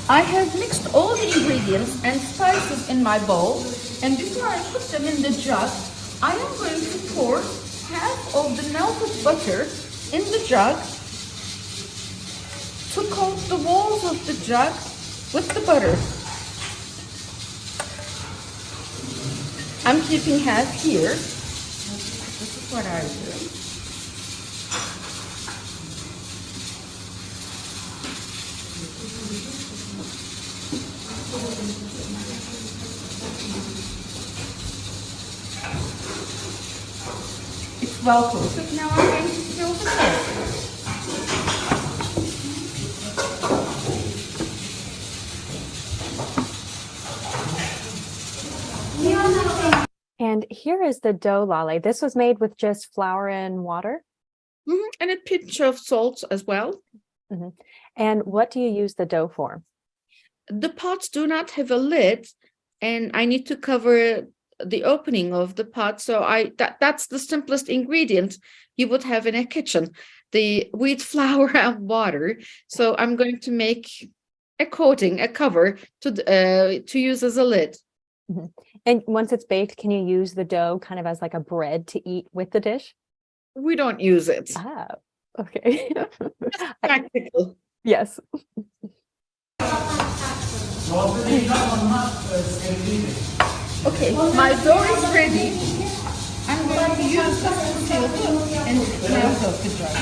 [SPEAKER 2] I have mixed all the ingredients and spices in my bowl, and before I put them in the jug, I am going to pour half of the melted butter in the jug to coat the walls of the jug with the butter. I'm keeping half here. This is what I do. It's well cooked. Now I'm going to fill the sauce.
[SPEAKER 1] And here is the dough, Lale. This was made with just flour and water.
[SPEAKER 2] And a pinch of salt as well.
[SPEAKER 1] And what do you use the dough for?
[SPEAKER 2] The pots do not have a lid, and I need to cover the opening of the pot. So that's the simplest ingredient you would have in a kitchen, the wheat flour and water. So I'm going to make a coating, a cover to use as a lid.
[SPEAKER 1] And once it's baked, can you use the dough kind of as like a bread to eat with the dish?
[SPEAKER 2] We don't use it.
[SPEAKER 1] Ah, okay.
[SPEAKER 2] Practical.
[SPEAKER 1] Yes.
[SPEAKER 2] Okay, my dough is ready. I'm going to use this to seal the and close off the jar.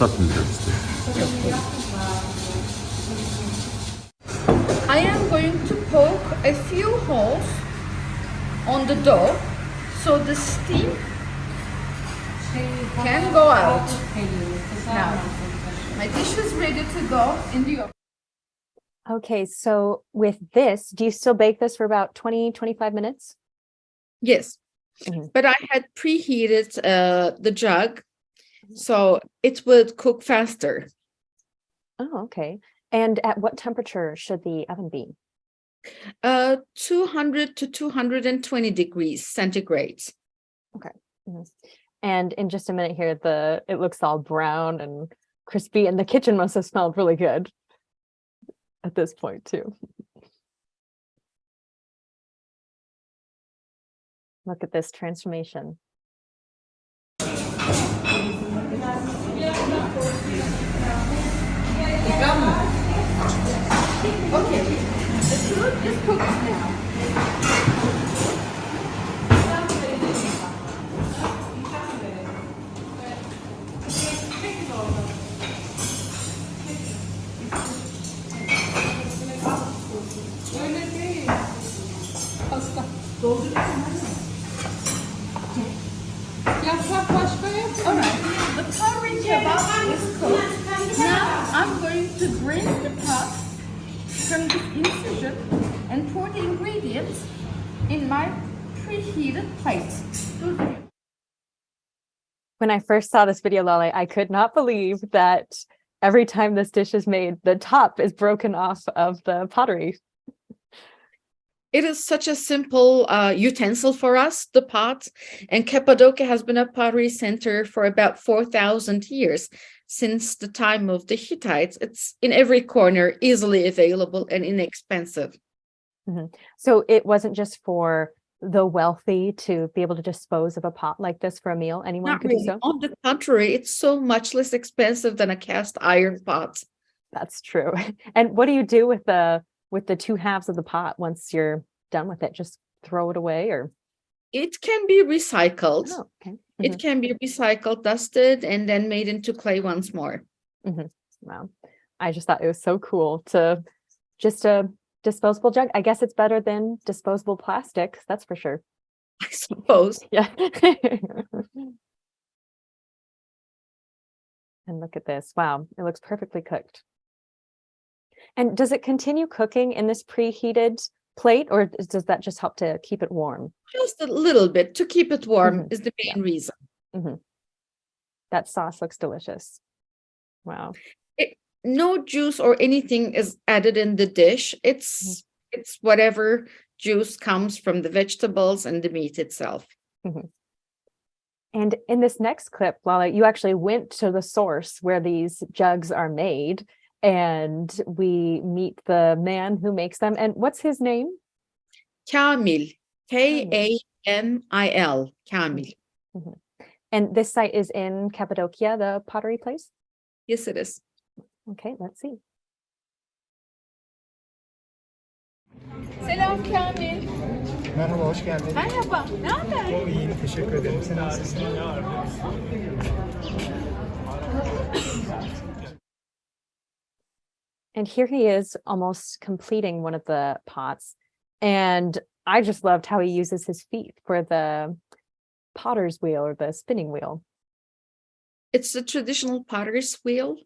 [SPEAKER 10] ıslatmayacağız işte.
[SPEAKER 2] I am going to poke a few holes on the dough so the steam can go out. Now, my dish is ready to go in the oven.
[SPEAKER 1] Okay, so with this, do you still bake this for about 20-25 minutes?
[SPEAKER 2] Yes,
[SPEAKER 1] Mhm.
[SPEAKER 2] but I had preheated the jug so it would cook faster.
[SPEAKER 1] Oh, okay. And at what temperature should the oven be?
[SPEAKER 2] 200 to 220 degrees centigrade.
[SPEAKER 1] Mhm. And in just a minute here, it looks all brown and crispy, and the kitchen must have smelled really good at this point too. Look at this transformation.
[SPEAKER 2] Okay, the food is cooked now. All right, the pottery kebab is cooked. Now I'm going to bring the pot from the incision and pour the ingredients in my preheated plate.
[SPEAKER 1] When I first saw this video, Lale, I could not believe that every time this dish is made, the top is broken off of the pottery.
[SPEAKER 2] It is such a simple utensil for us, the pot, and Cappadocia has been a pottery center for about 4,000 years. Since the time of the Hittites, it's in every corner, easily available and inexpensive.
[SPEAKER 1] Mhm. So it wasn't just for the wealthy to be able to dispose of a pot like this for a meal. Anyone
[SPEAKER 2] Not
[SPEAKER 1] could
[SPEAKER 2] really.
[SPEAKER 1] do so.
[SPEAKER 2] On the contrary, it's so much less expensive than a cast iron pot.
[SPEAKER 1] That's true. And what do you do with the two halves of the pot once you're done with it? Just throw it away, or?
[SPEAKER 2] It can be recycled.
[SPEAKER 1] Oh, okay.
[SPEAKER 2] It can be recycled, dusted, and then made into clay once more.
[SPEAKER 1] Wow. I just thought it was so cool to just a disposable jug. I guess it's better than disposable plastics, that's for sure.
[SPEAKER 2] I suppose.
[SPEAKER 1] Yeah. And look at this. Wow, it looks perfectly cooked. And does it continue cooking in this preheated plate, or does that just help to keep it warm?
[SPEAKER 2] Just a little bit to keep it warm
[SPEAKER 1] Mhm.
[SPEAKER 2] is the main reason.
[SPEAKER 1] That sauce looks delicious. Wow.
[SPEAKER 2] No juice or anything is added in the dish. It's whatever juice comes from the vegetables and the meat itself.
[SPEAKER 1] And in this next clip, Lale, you actually went to the source where these jugs are made, and we meet the man who makes them. And what's his name?
[SPEAKER 2] Kamil. Kamil. Kamil.
[SPEAKER 1] And this site is in Cappadocia, the pottery place?
[SPEAKER 2] Yes, it is.
[SPEAKER 1] Okay, let's see.
[SPEAKER 11] Selam Kamil.
[SPEAKER 12] Merhaba, hoş geldin.
[SPEAKER 11] Merhaba, ne haber?
[SPEAKER 12] İyiyim, teşekkür ederim. Sen nasılsın?
[SPEAKER 1] And here he is almost completing one of the pots. And I just loved how he uses his feet for the potter's wheel or the spinning wheel.
[SPEAKER 2] It's the traditional potter's wheel.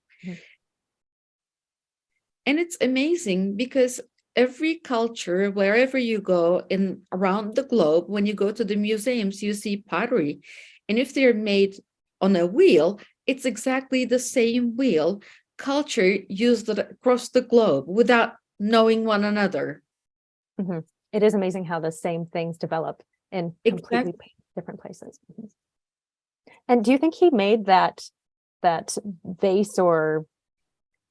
[SPEAKER 2] And it's amazing because every culture, wherever you go in around the globe, when you go to the museums, you see pottery. And if they're made on a wheel, it's exactly the same wheel. Culture used it across the globe without knowing one another.
[SPEAKER 1] It is amazing how the same things develop in completely different places. And do you think he made that vase, or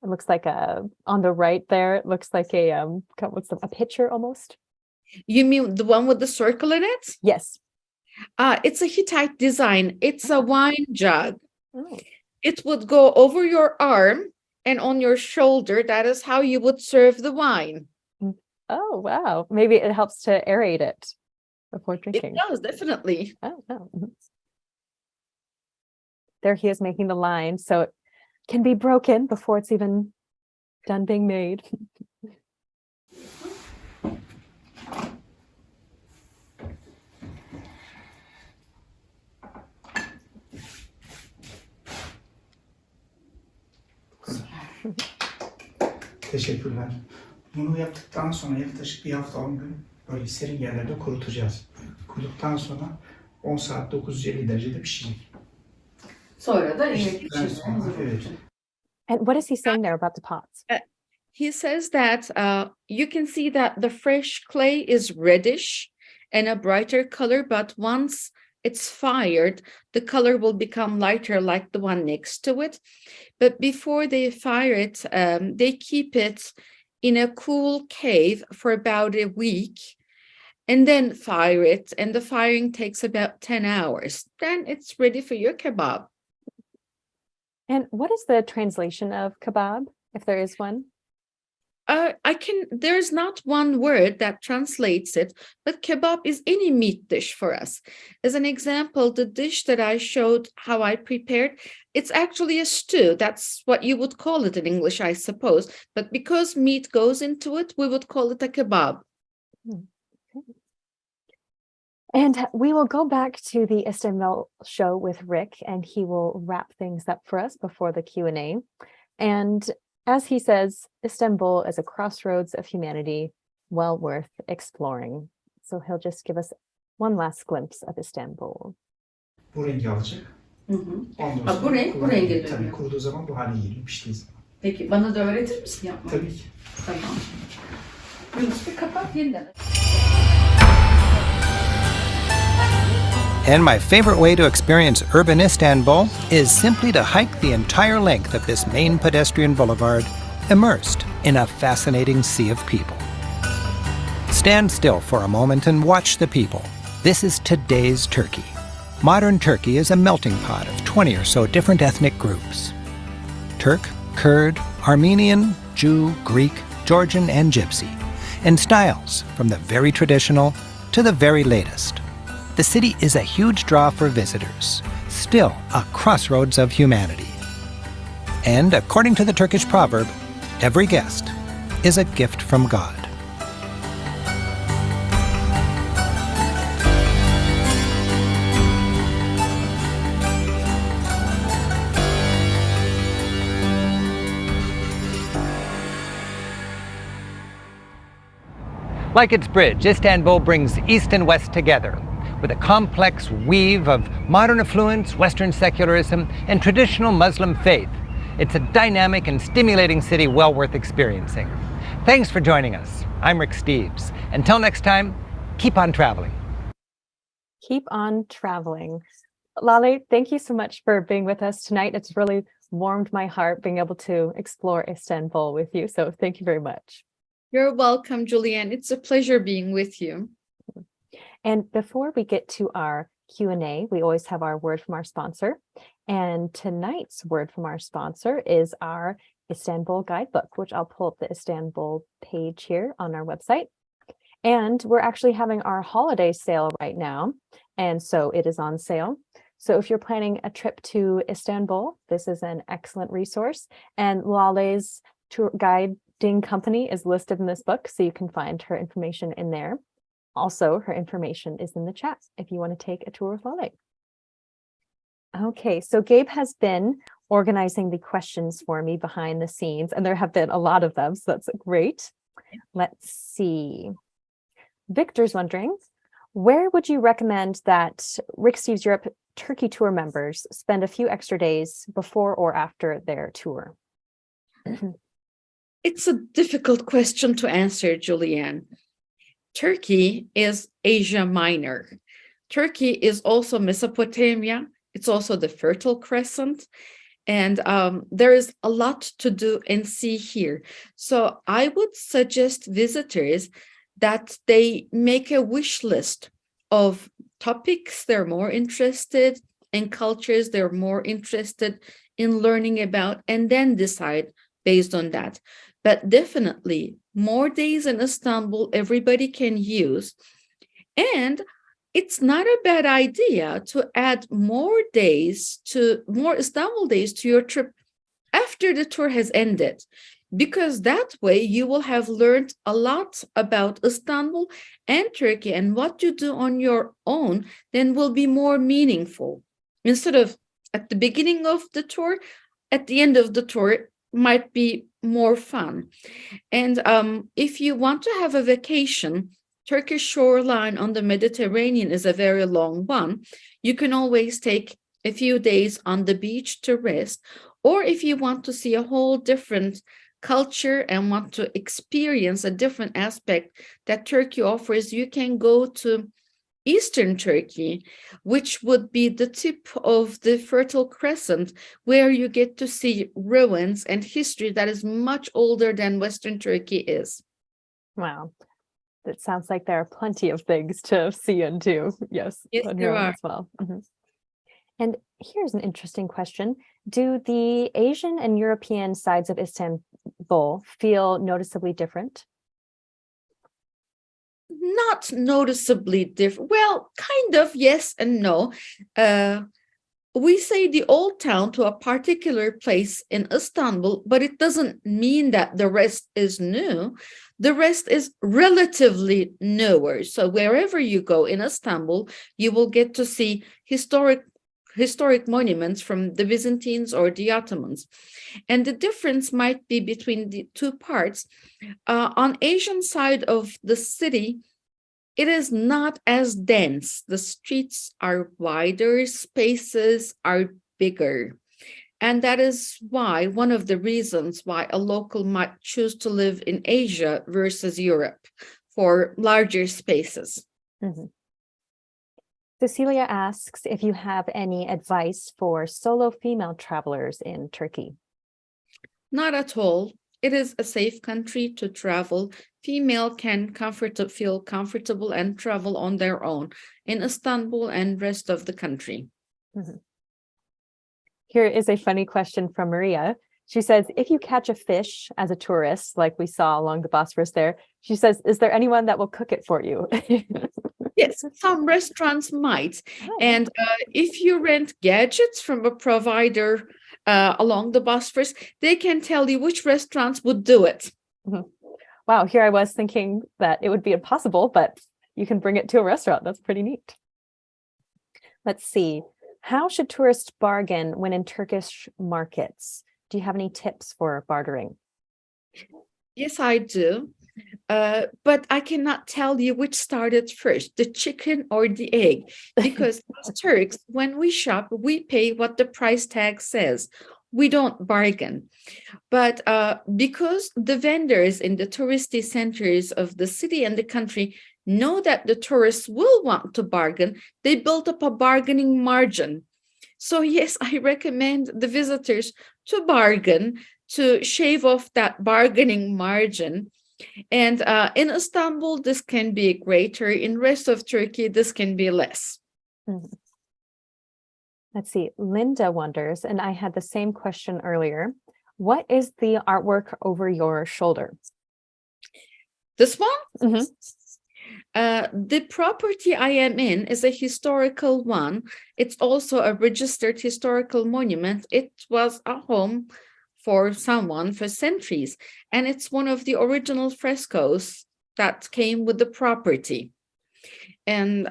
[SPEAKER 1] it looks like on the right there, it looks like a pitcher almost?
[SPEAKER 2] You mean the one with the circle in it?
[SPEAKER 1] Yes.
[SPEAKER 2] It's a Hittite design. It's a wine jug.
[SPEAKER 1] Oh.
[SPEAKER 2] It would go over your arm and on your shoulder. That is how you would serve the wine.
[SPEAKER 1] Oh, wow. Maybe it helps to aerate it before drinking.
[SPEAKER 2] It does, definitely.
[SPEAKER 1] Oh. There he is making the line. So can be broken before it's even done being made.
[SPEAKER 12] Teşekkürler. Bunu yaptıktan sonra yaklaşık bir hafta 10 gün böyle serin yerlerde kurutacağız. Kuruduktan sonra 10 saat 950 derecede pişecek.
[SPEAKER 2] Sonra da
[SPEAKER 12] Piştikten sonra evet.
[SPEAKER 1] And what is he saying there about the pots?
[SPEAKER 2] He says that you can see that the fresh clay is reddish and a brighter color, but once it's fired, the color will become lighter like the one next to it. But before they fire it, they keep it in a cool cave for about a week and then fire it. And the firing takes about 10 hours. Then it's ready for your kebab.
[SPEAKER 1] And what is the translation of kebab, if there is one?
[SPEAKER 2] There's not one word that translates it, but kebab is any meat dish for us. As an example, the dish that I showed how I prepared, it's actually a stew. That's what you would call it in English, I suppose. But because meat goes into it, we would call it a kebab.
[SPEAKER 1] And we will go back to the Istanbul show with Rick, and he will wrap things up for us before the Q&A. And as he says, Istanbul is a crossroads of humanity, well worth exploring. So he'll just give us one last glimpse of Istanbul.
[SPEAKER 12] Bu rengi alacak. Ondan
[SPEAKER 2] Ha, bu renk, bu renge
[SPEAKER 12] tabii
[SPEAKER 2] dönüyor.
[SPEAKER 12] kuruduğu zaman bu hale geliyor, piştiği zaman.
[SPEAKER 2] Peki bana da öğretir misin yapmayı?
[SPEAKER 12] Tabii ki.
[SPEAKER 2] Tamam. Yunus bir kapat yeniden.
[SPEAKER 5] And my favorite way to experience urban Istanbul is simply to hike the entire length of this main pedestrian boulevard, immersed in a fascinating sea of people. Stand still for a moment and watch the people. This is today's Turkey. Modern Turkey is a melting pot of 20 or so different ethnic groups. Turk, Kurd, Armenian, Jew, Greek, Georgian, and Gypsy, in styles from the very traditional to the very latest. The city is a huge draw for visitors, still a crossroads of humanity. And according to the Turkish proverb, every guest is a gift from God.
[SPEAKER 4] Like its bridge, Istanbul brings East and West together with a complex weave of modern affluence, Western secularism, and traditional Muslim faith. It's a dynamic and stimulating city well worth experiencing. Thanks for joining us. I'm Rick Steves. Until next time, keep on traveling.
[SPEAKER 1] Keep on traveling. Lale, thank you so much for being with us tonight. It's really warmed my heart being able to explore Istanbul with you. So thank you very much.
[SPEAKER 2] You're welcome, Julianne. It's a pleasure being with you.
[SPEAKER 1] And before we get to our Q&A, we always have our word from our sponsor. And tonight's word from our sponsor is our Istanbul guidebook, which I'll pull up the Istanbul page here on our website. And we're actually having our holiday sale right now. And so it is on sale. So if you're planning a trip to Istanbul, this is an excellent resource. And Lale's tour guiding company is listed in this book, so you can find her information in there. Also, her information is in the chat if you want to take a tour with Lale. Okay, so Gabe has been organizing the questions for me behind the scenes, and there have been a lot of them, so that's great. Let's see. Victor's wondering, where would you recommend that Rick Steves Europe Turkey tour members spend a few extra days before or after their tour?
[SPEAKER 2] It's a difficult question to answer, Julianne. Turkey is Asia Minor. Turkey is also Mesopotamia. It's also the Fertile Crescent. And there is a lot to do and see here. So I would suggest visitors that they make a wish list of topics they're more interested in, cultures they're more interested in learning about, and then decide based on that. But definitely more days in Istanbul everybody can use. And it's not a bad idea to add more Istanbul days to your trip after the tour has ended, because that way you will have learned a lot about Istanbul and Turkey, and what you do on your own then will be more meaningful. Instead of at the beginning of the tour, at the end of the tour might be more fun. And if you want to have a vacation, Turkish shoreline on the Mediterranean is a very long one. You can always take a few days on the beach to rest, or if you want to see a whole different culture and want to experience a different aspect that Turkey offers, you can go to Eastern Turkey, which would be the tip of the Fertile Crescent, where you get to see ruins and history that is much older than Western Turkey is.
[SPEAKER 1] Wow. It sounds like there are plenty of things to see and do. Yes,
[SPEAKER 2] Yes,
[SPEAKER 1] on
[SPEAKER 2] there
[SPEAKER 1] your own
[SPEAKER 2] are.
[SPEAKER 1] as well. Mhm. And here's an interesting question. Do the Asian and European sides of Istanbul feel noticeably different?
[SPEAKER 2] Not noticeably different. Well, kind of, yes and no. We say the old town to a particular place in Istanbul, but it doesn't mean that the rest is new. The rest is relatively newer. So wherever you go in Istanbul, you will get to see historic monuments from the Byzantines or the Ottomans. And the difference might be between the two parts. On Asian side of the city, it is not as dense. The streets are wider, spaces are bigger. And that is why, one of the reasons why a local might choose to live in Asia versus Europe, for larger spaces.
[SPEAKER 1] Mhm. Cecilia asks if you have any advice for solo female travelers in Turkey.
[SPEAKER 2] Not at all. It is a safe country to travel. Female can feel comfortable and travel on their own in Istanbul and rest of the country.
[SPEAKER 1] Mhm. Here is a funny question from Maria. She says, if you catch a fish as a tourist, like we saw along the Bosphorus there, she says, is there anyone that will cook it for you?
[SPEAKER 2] Yes, some restaurants might.
[SPEAKER 1] Oh.
[SPEAKER 2] And if you rent gadgets from a provider along the Bosphorus, they can tell you which restaurants would do it.
[SPEAKER 1] Mhm. Wow, here I was thinking that it would be impossible, but you can bring it to a restaurant. That's pretty neat. Let's see. How should tourists bargain when in Turkish markets? Do you have any tips for bartering?
[SPEAKER 2] Yes, I do. But I cannot tell you which started first, the chicken or the egg, because as Turks, when we shop, we pay what the price tag says. We don't bargain. But because the vendors in the touristy centers of the city and the country know that the tourists will want to bargain, they build up a bargaining margin. So yes, I recommend the visitors to bargain, to shave off that bargaining margin. And in Istanbul, this can be greater. In rest of Turkey, this can be less.
[SPEAKER 1] Mhm. Let's see. Linda wonders, and I had the same question earlier. What is the artwork over your shoulder?
[SPEAKER 2] This one?
[SPEAKER 1] Mhm.
[SPEAKER 2] The property I am in is a historical one. It's also a registered historical monument. It was a home for someone for centuries, and it's one of the original frescoes that came with the property. And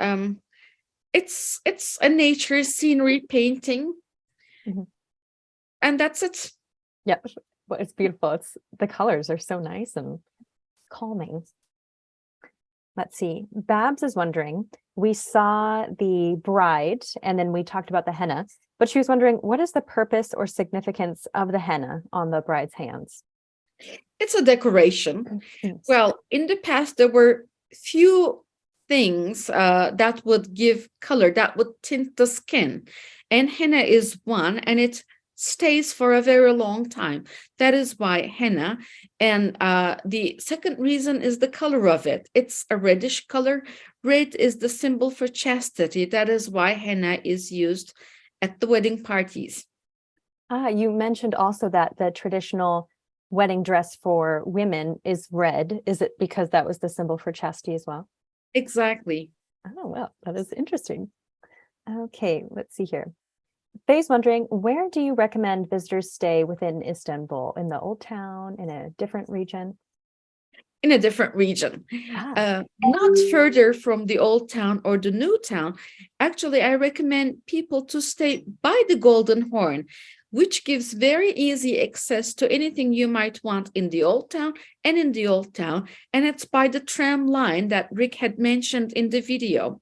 [SPEAKER 2] it's a nature scenery painting.
[SPEAKER 1] Mhm.
[SPEAKER 2] And that's it.
[SPEAKER 1] Yeah, well, it's beautiful. The colors are so nice and calming. Let's see. Babs is wondering, we saw the bride and then we talked about the henna, but she was wondering, what is the purpose or significance of the henna on the bride's hands?
[SPEAKER 2] It's a decoration. Well, in the past, there were few things that would give color, that would tint the skin. And henna is one, and it stays for a very long time. That is why henna. And the second reason is the color of it. It's a reddish color. Red is the symbol for chastity. That is why henna is used at the wedding parties.
[SPEAKER 1] You mentioned also that the traditional wedding dress for women is red. Is it because that was the symbol for chastity as well?
[SPEAKER 2] Exactly.
[SPEAKER 1] Oh, well, that is interesting. Okay, let's see here. Faye's wondering, where do you recommend visitors stay within Istanbul? In the old town, in a different region?
[SPEAKER 2] In a different region,
[SPEAKER 1] Ah.
[SPEAKER 2] not further from the old town or the new town. Actually, I recommend people to stay by the Golden Horn, which gives very easy access to anything you might want in the old town and in the old town. And it's by the tram line that Rick had mentioned in the video.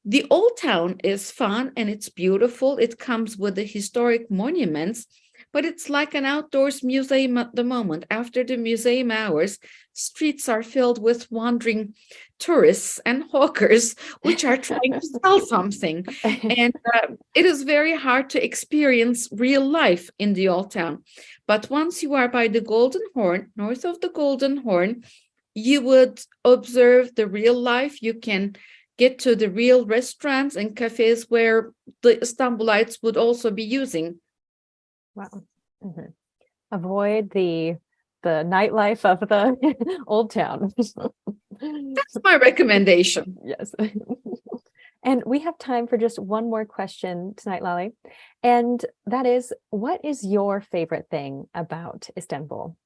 [SPEAKER 2] The old town is fun and it's beautiful. It comes with the historic monuments, but it's like an outdoors museum at the moment. After the museum hours, streets are filled with wandering tourists and hawkers, which are trying to sell something. And it is very hard to experience real life in the old town. But once you are by the Golden Horn, north of the Golden Horn, you would observe the real life. You can get to the real restaurants and cafes where the Istanbulites would also be using.
[SPEAKER 1] Wow. Mhm. Avoid the nightlife of the old town.
[SPEAKER 2] That's my recommendation.
[SPEAKER 1] Yes. And we have time for just one more question tonight, Lale. And that is, what is your favorite thing about Istanbul?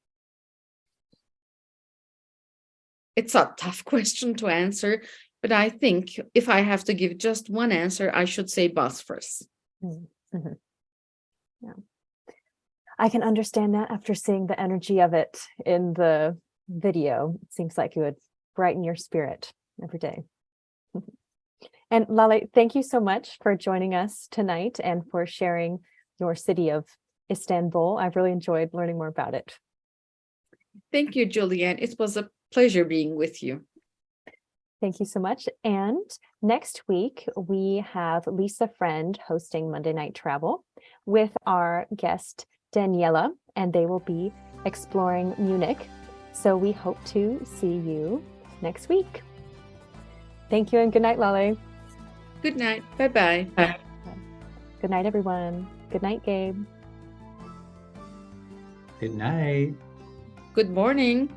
[SPEAKER 2] It's a tough question to answer, but I think if I have to give just one answer, I should say Bosphorus.
[SPEAKER 1] Mm-hmm. Yeah. I can understand that after seeing the energy of it in the video. It seems like it would brighten your spirit every day. And Lale, thank you so much for joining us tonight and for sharing your city of Istanbul. I've really enjoyed learning more about it.
[SPEAKER 2] Thank you, Julianne. It was a pleasure being with you.
[SPEAKER 1] Thank you so much. And next week, we have Lisa Friend hosting Monday Night Travel with our guest, Daniela, and they will be exploring Munich. So we hope to see you next week. Thank you and good night, Lale.
[SPEAKER 2] Good night. Bye-bye.
[SPEAKER 1] Good night, everyone. Good night, Gabe.
[SPEAKER 9] Good night.
[SPEAKER 2] Good morning.